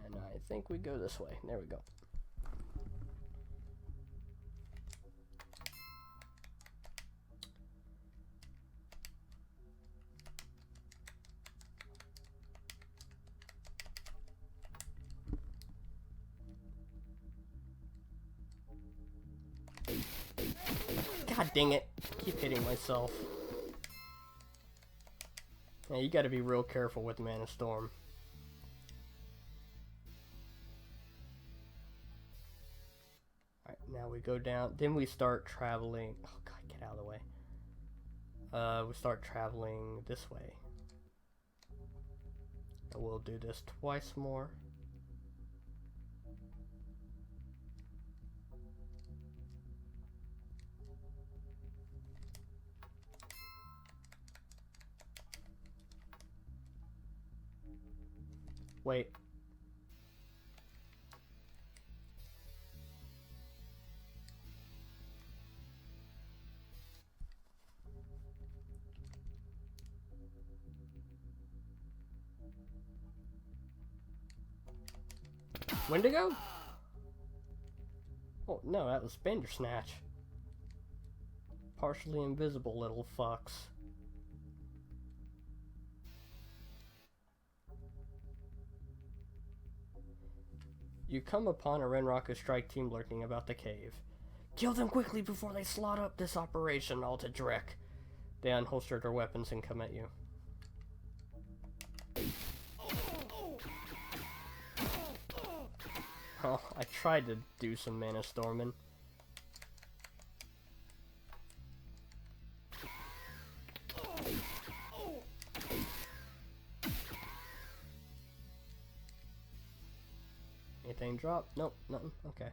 [SPEAKER 1] And I think we go this way. There we go. God dang it. Keep hitting myself. Yeah, you gotta be real careful with Mana Storm. Alright, now we go down. Then we start traveling. Oh god, get out of the way. We start traveling this way. And we'll do this twice more. Wait. Wendigo? Oh, no, that was Bandersnatch. Partially invisible little fucks. You come upon a Renraku strike team lurking about the cave. Kill them quickly before they slot up this operation all to Drek. They unholster their weapons and come at you. Oh, I tried to do some Mana Storming. Anything drop? Nope, nothing. Okay.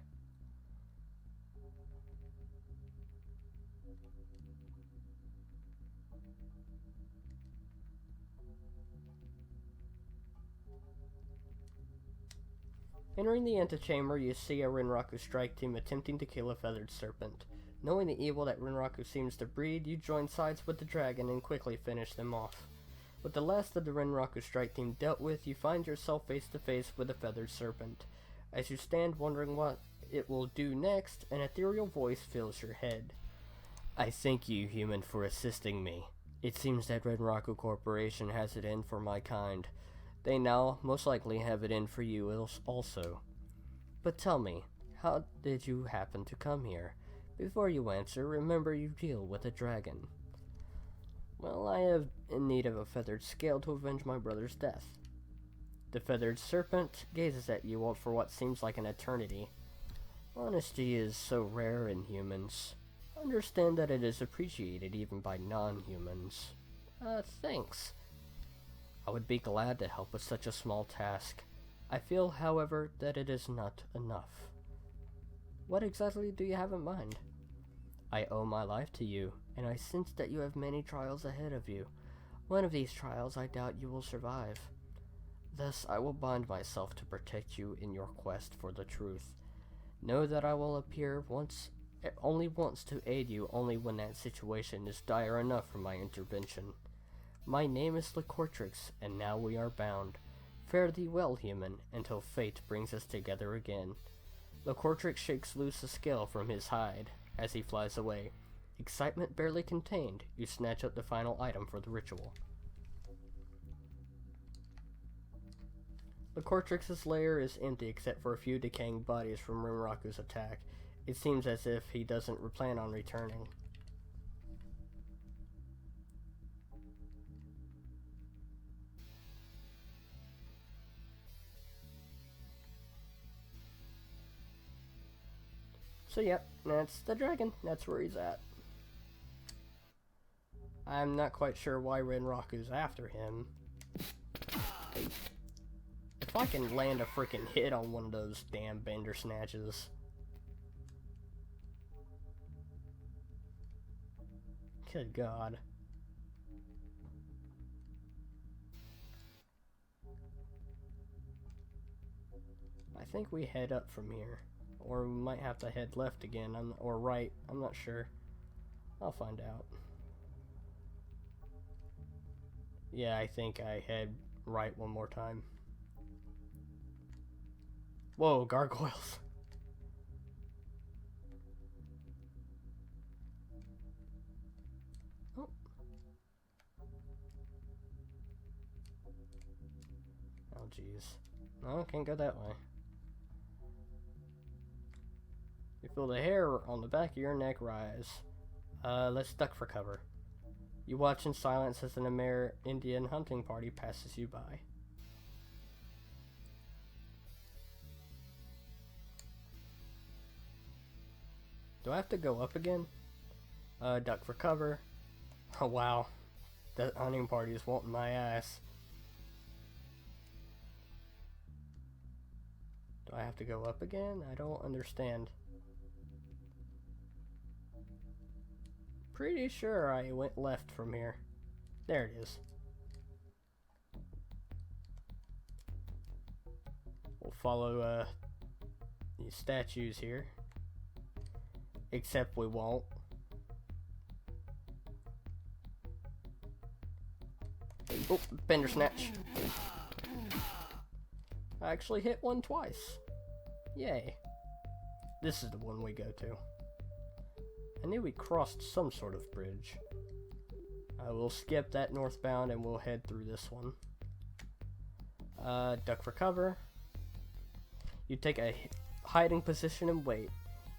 [SPEAKER 1] Entering the antechamber, you see a Renraku strike team attempting to kill a feathered serpent. Knowing the evil that Renraku seems to breed, you join sides with the dragon and quickly finish them off. With the last of the Renraku strike team dealt with, you find yourself face to face with a feathered serpent. As you stand wondering what it will do next, an ethereal voice fills your head. I thank you, human, for assisting me. It seems that Renraku Corporation has it in for my kind. They now most likely have it in for you also. But tell me, how did you happen to come here? Before you answer, remember you deal with a dragon. Well, I am in need of a feathered scale to avenge my brother's death. The feathered serpent gazes at you for what seems like an eternity. Honesty is so rare in humans. Understand that it is appreciated even by non-humans. Thanks. I would be glad to help with such a small task. I feel, however, that it is not enough. What exactly do you have in mind? I owe my life to you, and I sense that you have many trials ahead of you. One of these trials I doubt you will survive. Thus, I will bind myself to protect you in your quest for the truth. Know that I will appear only once to aid you, only when that situation is dire enough for my intervention. My name is Lecortrix, and now we are bound. Fare thee well, human, until fate brings us together again. Lecortrix shakes loose a scale from his hide. As he flies away, excitement barely contained, you snatch up the final item for the ritual. Lecortrix's lair is empty except for a few decaying bodies from Renraku's attack. It seems as if he doesn't plan on returning. So yep, that's the dragon. That's where he's at. I'm not quite sure why Renraku's after him. If I can land a freaking hit on one of those damn Bandersnatches. Good God. I think we head up from here. Or we might have to head left again, or right. I'm not sure. I'll find out. Yeah, I think I head right one more time. Whoa, gargoyles. Oh. Oh, jeez. No, can't go that way. You feel the hair on the back of your neck rise. Let's duck for cover. You watch in silence as an Indian hunting party passes you by. Do I have to go up again? Duck for cover. Oh wow, that hunting party is wanting my ass. Do I have to go up again? I don't understand. Pretty sure I went left from here. There it is. We'll follow these statues here. Except we won't. Oh, bender snatch. I actually hit one twice. Yay. This is the one we go to. I knew we crossed some sort of bridge. We'll skip that northbound and we'll head through this one. Duck for cover. You take a hiding position and wait.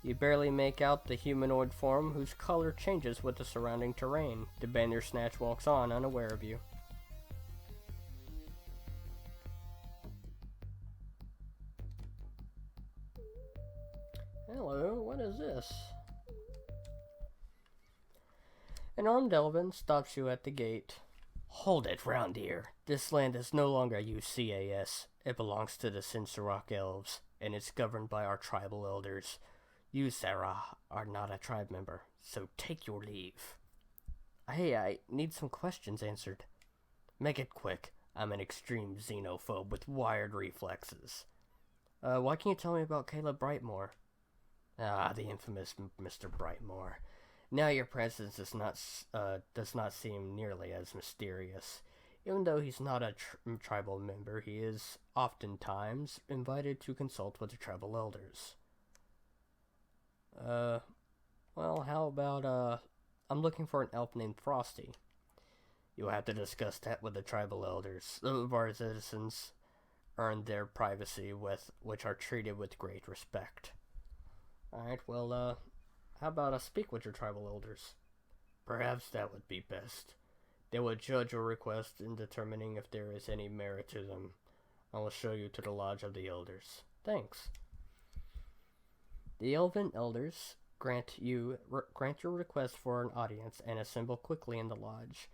[SPEAKER 1] You barely make out the humanoid form whose color changes with the surrounding terrain. The Bandersnatch walks on, unaware of you. Hello, what is this? An armed elven stops you at the gate. Hold it round here. This land is no longer UCAS. It belongs to the Sinsarak Elves, and it's governed by our tribal elders. You, Sarah, are not a tribe member, so take your leave. Hey, I need some questions answered. Make it quick. I'm an extreme xenophobe with wired reflexes. Why can't you tell me about Caleb Brightmore? Ah, the infamous Mr. Brightmore. Now your presence does not seem nearly as mysterious. Even though he's not a tribal member, he is oftentimes invited to consult with the tribal elders. Well, how about, I'm looking for an elf named Frosty. You'll have to discuss that with the tribal elders. Some of our citizens earn their privacy which are treated with great respect. Alright, well, how about I speak with your tribal elders? Perhaps that would be best. They will judge your request in determining if there is any merit to them. I will show you to the lodge of the elders. Thanks. The elven elders grant your request for an audience and assemble quickly in the lodge.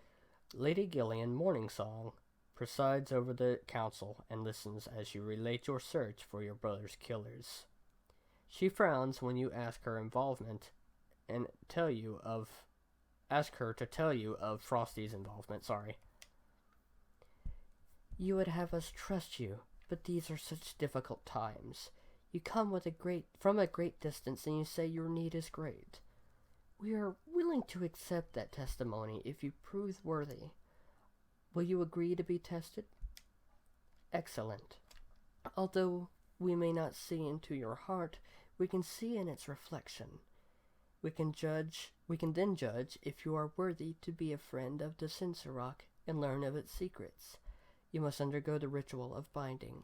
[SPEAKER 1] Lady Gillian Morningsong presides over the council and listens as you relate your search for your brother's killers. She frowns when you ask her involvement and ask her to tell you of Frosty's involvement, You would have us trust you, but these are such difficult times. You come from a great distance and you say your need is great. We are willing to accept that testimony if you prove worthy. Will you agree to be tested? Excellent. Although we may not see into your heart, we can see in its reflection. We can then judge if you are worthy to be a friend of the Sinsarak and learn of its secrets. You must undergo the ritual of binding.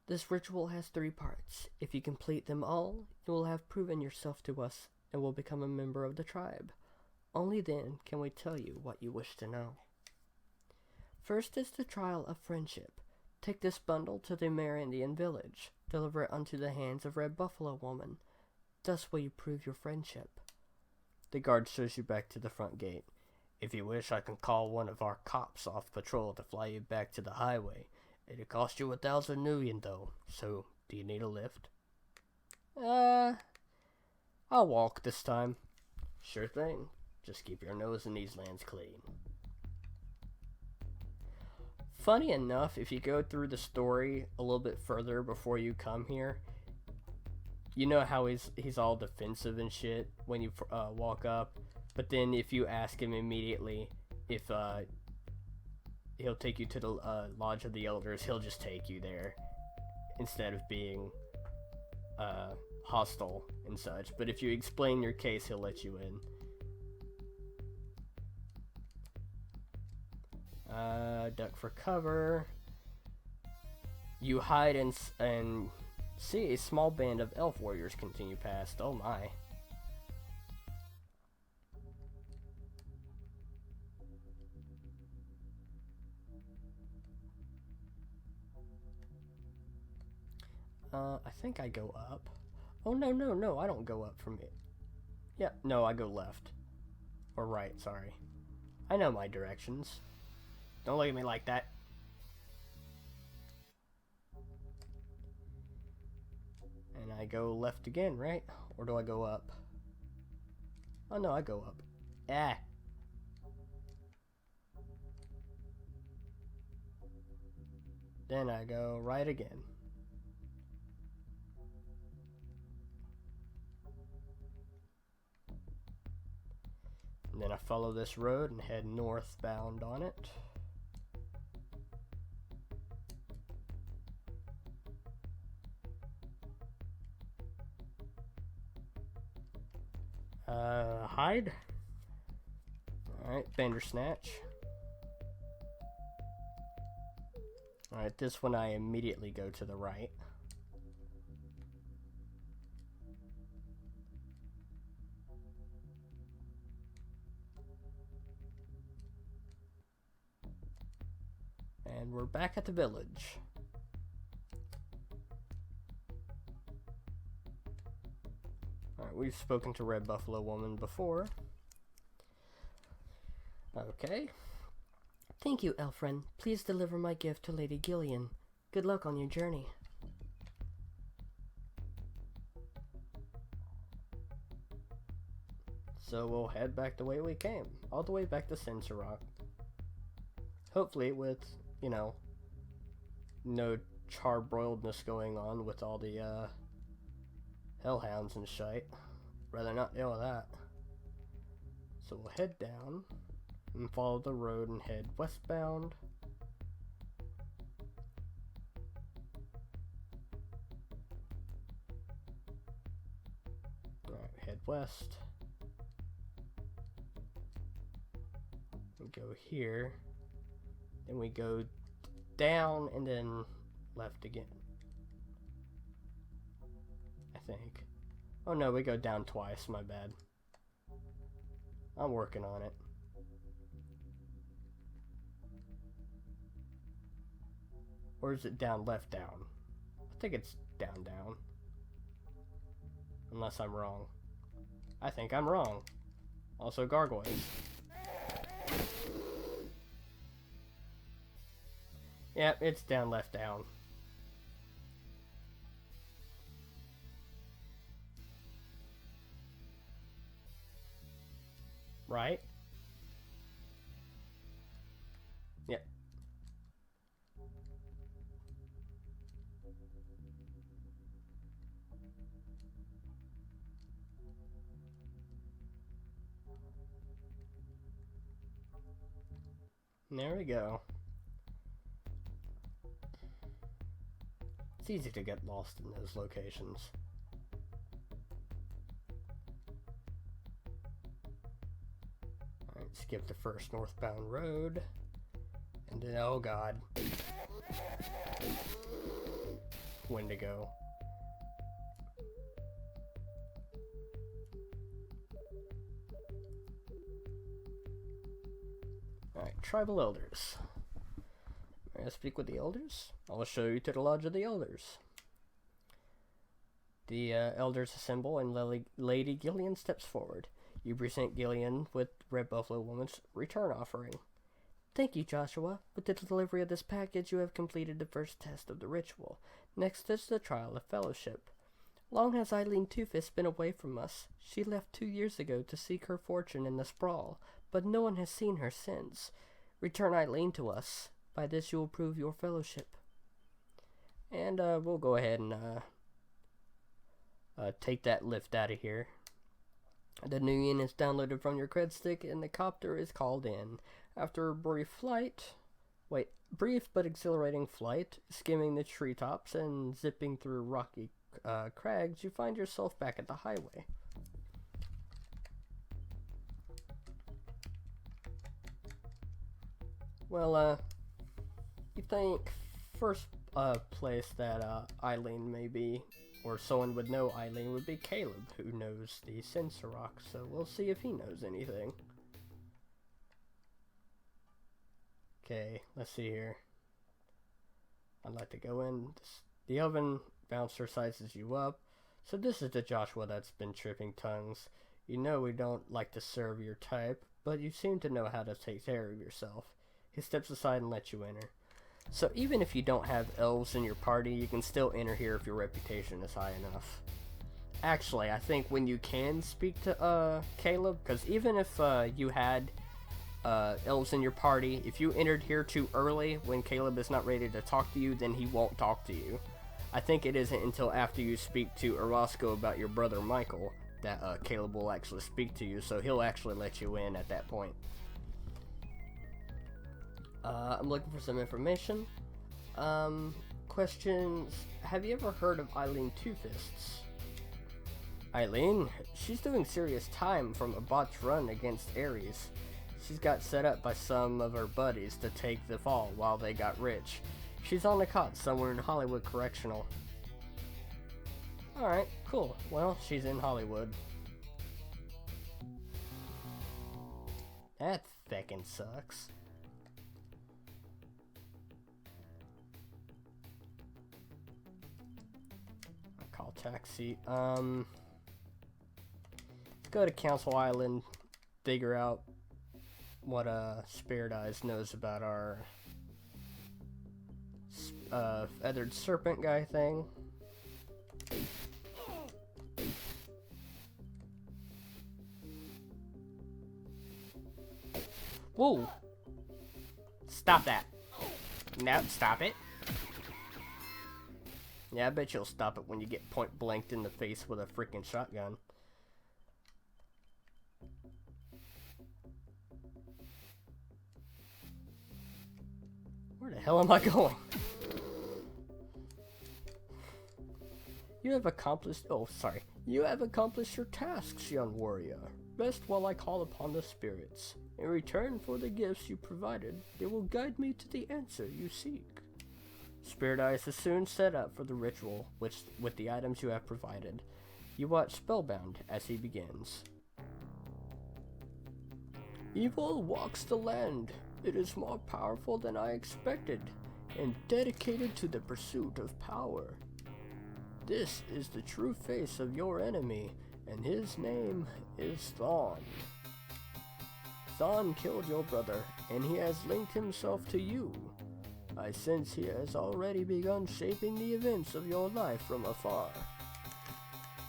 [SPEAKER 1] This ritual has 3 parts. If you complete them all, you will have proven yourself to us and will become a member of the tribe. Only then can we tell you what you wish to know. First is the trial of friendship. Take this bundle to the Amerindian village. Deliver it unto the hands of Red Buffalo Woman. Thus will you prove your friendship. The guard shows you back to the front gate. If you wish, I can call one of our cops off patrol to fly you back to the highway. It'll cost you 1,000 nuyen though, so do you need a lift? I'll walk this time. Sure thing. Just keep your nose in these lands clean. Funny enough, if you go through the story a little bit further before you come here, you know how he's all defensive and shit when you walk up, but then if you ask him immediately if he'll take you to the Lodge of the Elders, he'll just take you there instead of being hostile and such. But if you explain your case, he'll let you in. Duck for cover. You hide and see a small band of elf warriors continue past. Oh my. I think I go up. Oh, no, I don't go up from it. Yeah, no, I go left. Or right, sorry. I know my directions. Don't look at me like that. And I go left again, right? Or do I go up? Oh, no, I go up. Ah. Then I go right again. And then I follow this road and head northbound on it. Hide. Alright, Bandersnatch. Alright, this one I immediately go to the right. And we're back at the village. Alright, we've spoken to Red Buffalo Woman before. Okay.
[SPEAKER 2] Thank you, Elfren. Please deliver my gift to Lady Gillian. Good luck on your journey.
[SPEAKER 1] So we'll head back the way we came. All the way back to Sinsarock. Hopefully with, you know, no charbroiledness going on with all the, hellhounds and shite. Rather not deal with that. So we'll head down and follow the road and head westbound. Alright, head west. We go here. Then we go down and then left again. I think. Oh no, we go down twice, my bad. I'm working on it. Or is it down, left, down? I think it's down, down. Unless I'm wrong. I think I'm wrong. Also gargoyles. Yep, it's down, left, down. Right? Yep. There we go. It's easy to get lost in those locations. Alright, skip the first northbound road. And then, oh god. Wendigo. Alright, tribal elders. May I speak with the elders? I'll show you to the lodge of the elders. The elders assemble and Lady Gillian steps forward. You present Gillian with Red Buffalo Woman's return offering.
[SPEAKER 2] Thank you, Joshua. With the delivery of this package, you have completed the first test of the ritual. Next is the trial of fellowship. Long has Eileen Two-Fist been away from us. She left 2 years ago to seek her fortune in the sprawl, but no one has seen her since. Return Eileen to us. By this you will prove your fellowship.
[SPEAKER 1] And we'll go ahead and take that lift out of here. The new yin is downloaded from your cred stick and the copter is called in. After a brief but exhilarating flight, skimming the treetops and zipping through rocky crags, you find yourself back at the highway. Well, you think first place that Eileen may be, or someone would know Eileen, would be Caleb, who knows the Sinsarock, so we'll see if he knows anything. Okay, let's see here. I'd like to go in. The oven bouncer sizes you up. So this is the Joshua that's been tripping tongues. You know we don't like to serve your type, but you seem to know how to take care of yourself. He steps aside and lets you enter. So even if you don't have elves in your party, you can still enter here if your reputation is high enough. Actually, I think when you can speak to Caleb, because even if you had elves in your party, if you entered here too early when Caleb is not ready to talk to you, then he won't talk to you. I think it isn't until after you speak to Orozco about your brother Michael that Caleb will actually speak to you, so he'll actually let you in at that point. I'm looking for some information. Questions. Have you ever heard of Eileen Two Fists? Eileen? She's doing serious time from a botched run against Ares. She's got set up by some of her buddies to take the fall while they got rich. She's on the cot somewhere in Hollywood Correctional. Alright, cool. Well, she's in Hollywood. That feckin' sucks. I call taxi. Let's go to Council Island, figure out what Spirit Eyes knows about our feathered serpent guy thing. Whoa! Stop that. No, stop it. Yeah, I bet you'll stop it when you get point blanked in the face with a freaking shotgun. Where the hell am I going? You have accomplished your tasks, young warrior. Rest while I call upon the spirits. In return for the gifts you provided, they will guide me to the answer you seek. Spirit Eyes is soon set up for the ritual with the items you have provided. You watch spellbound as he begins. Evil walks the land. It is more powerful than I expected, and dedicated to the pursuit of power. This is the true face of your enemy, and his name is Thawne. Thawne killed your brother, and he has linked himself to you. I sense he has already begun shaping the events of your life from afar.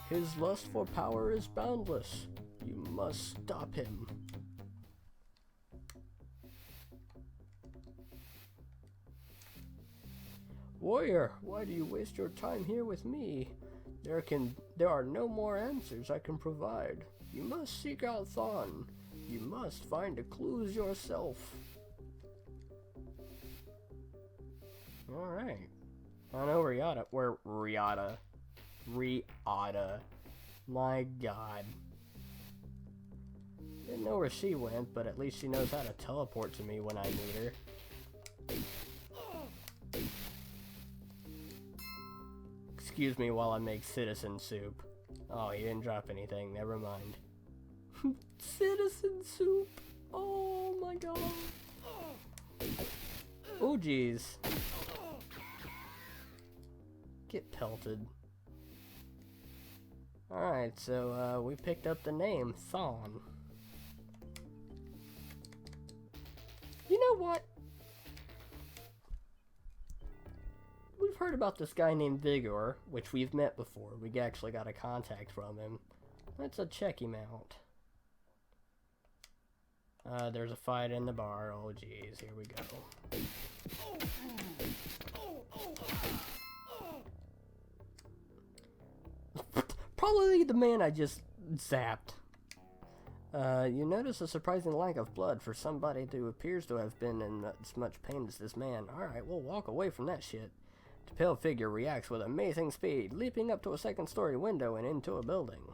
[SPEAKER 1] His lust for power is boundless. You must stop him. Warrior, why do you waste your time here with me? There are no more answers I can provide. You must seek out Thawne. You must find the clues yourself. Alright. I know Riata. My god. Didn't know where she went, but at least she knows how to teleport to me when I need her. Excuse me while I make citizen soup. Oh, he didn't drop anything. Never mind. Citizen soup. Oh my god. Oh jeez. Get pelted. Alright, so we picked up the name Thawne. You know what? We've heard about this guy named Vigor, which we've met before. We actually got a contact from him. Let's check him out. There's a fight in the bar. Oh jeez, here we go. Probably the man I just zapped. You notice a surprising lack of blood for somebody who appears to have been in as much pain as this man. Alright, we'll walk away from that shit. The pale figure reacts with amazing speed, leaping up to a second-story window and into a building.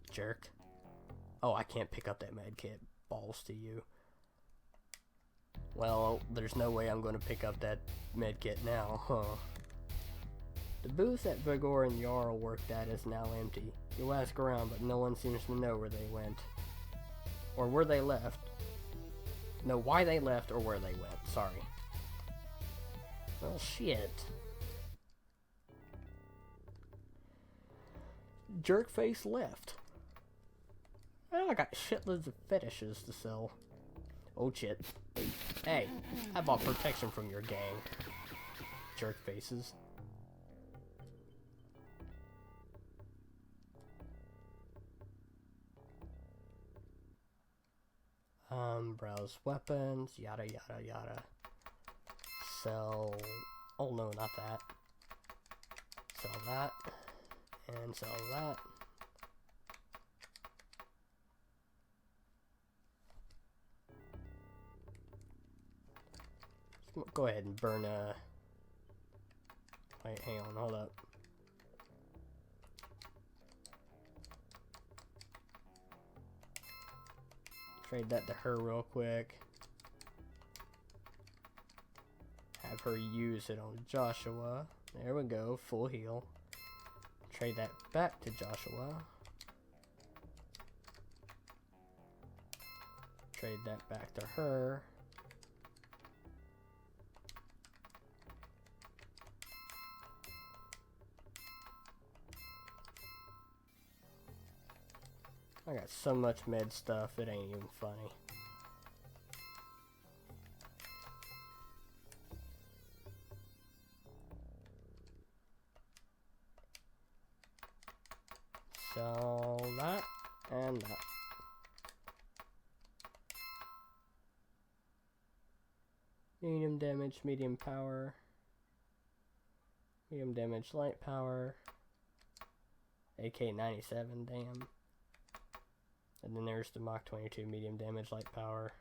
[SPEAKER 1] Jerk. Oh, I can't pick up that medkit. Balls to you. Well, there's no way I'm going to pick up that medkit now, huh? The booth that Vigor and Jarl worked at is now empty. You ask around, but no one seems to know where they went. Or where they left. No, why they left or where they went. Sorry. Well, shit. jerkface left. Well, I got shitloads of fetishes to sell. Oh shit. Hey, I bought protection from your gang. Jerk faces. Browse weapons, yada yada yada. Sell. Oh no, not that. Sell that. And sell that. Go ahead and burn wait, hang on, hold up. Trade that to her real quick. Have her use it on Joshua. There we go, full heal. Trade that back to Joshua. Trade that back to her. I got so much med stuff, it ain't even funny. So that and that. Medium damage, medium power. Medium damage, light power. AK-97, damn. And then there's the Mach 22 medium damage, light power.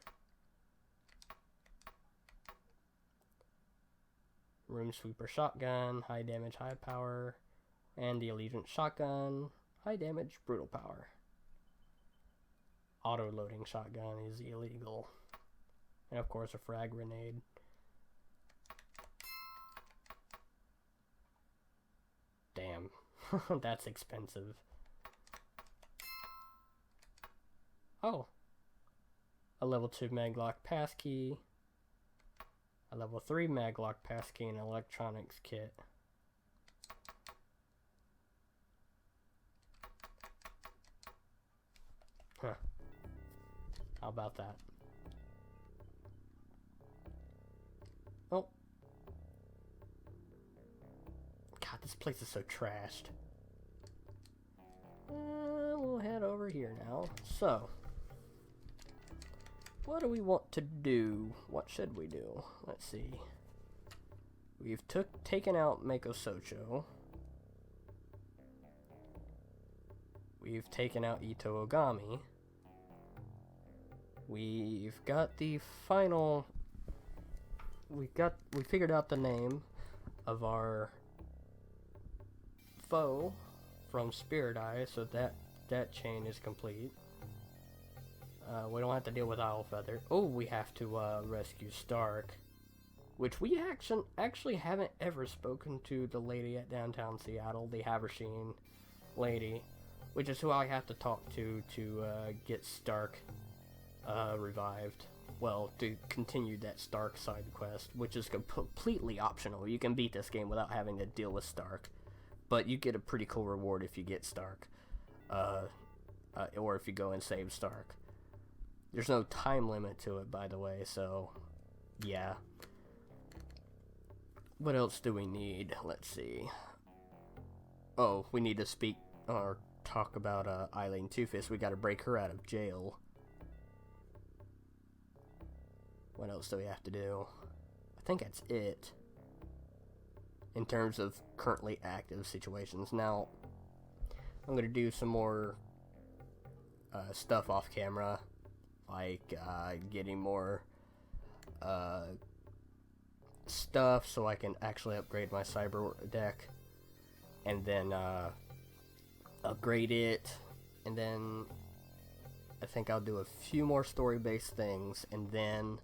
[SPEAKER 1] Room Sweeper shotgun, high damage, high power. And the Allegiance shotgun, high damage, brutal power. Auto-loading shotgun is illegal. And of course a frag grenade. Damn, that's expensive. Oh, a level 2 maglock passkey, a level 3 maglock passkey, and electronics kit. Huh. How about that? Oh. God, this place is so trashed. We'll head over here now. So, what do we want to do? What should we do? Let's see. We've taken out Mako Socho. We've taken out Ito Ogami. We've got the final. We figured out the name of our foe from Spirit Eye, so that chain is complete. We don't have to deal with Owlfeather. Oh, we have to rescue Stark, which we actually haven't ever spoken to the lady at downtown Seattle, the Haversheen lady, which is who I have to talk to get Stark revived. Well, to continue that Stark side quest, which is completely optional. You can beat this game without having to deal with Stark, but you get a pretty cool reward if you get Stark, or if you go and save Stark. There's no time limit to it, by the way, so yeah. What else do we need? Let's see. Oh, we need to speak or talk about Eileen Two-Fist. We gotta break her out of jail. What else do we have to do? I think that's it in terms of currently active situations. Now, I'm gonna do some more stuff off camera, like getting more stuff so I can actually upgrade my cyber deck, and then upgrade it, and then I think I'll do a few more story-based things, and then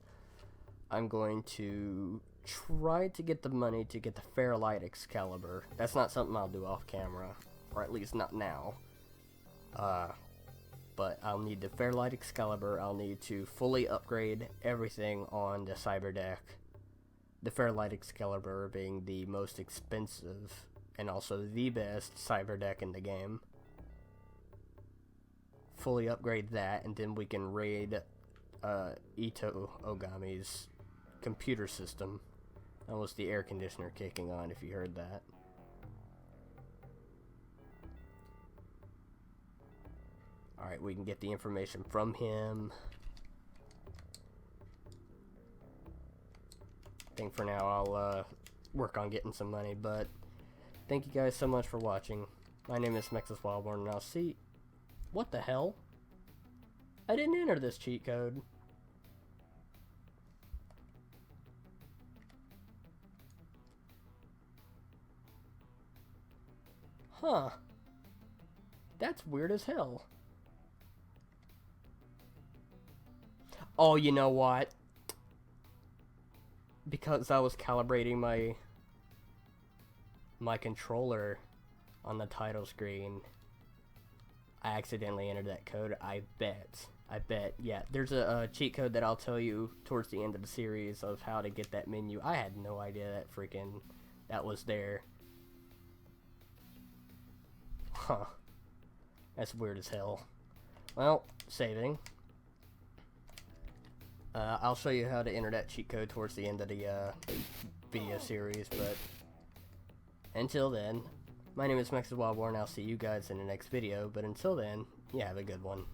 [SPEAKER 1] I'm going to try to get the money to get the Fairlight Excalibur. That's not something I'll do off camera, or at least not now. But I'll need the Fairlight Excalibur. I'll need to fully upgrade everything on the cyber deck. The Fairlight Excalibur being the most expensive and also the best cyber deck in the game. fully upgrade that, and then we can raid Ito Ogami's computer system. That was the air conditioner kicking on, if you heard that. Alright, we can get the information from him. I think for now I'll work on getting some money, but thank you guys so much for watching. My name is Maxas Wildborn, and I'll see... What the hell? I didn't enter this cheat code. Huh. That's weird as hell. Oh, you know what? Because I was calibrating my controller on the title screen, I accidentally entered that code. I bet. Yeah, there's a cheat code that I'll tell you towards the end of the series of how to get that menu. I had no idea that was there. Huh. That's weird as hell. Well, saving. I'll show you how to enter that cheat code towards the end of the video series, but until then, my name is Maxas Wildborn. I'll see you guys in the next video, but until then, you have a good one.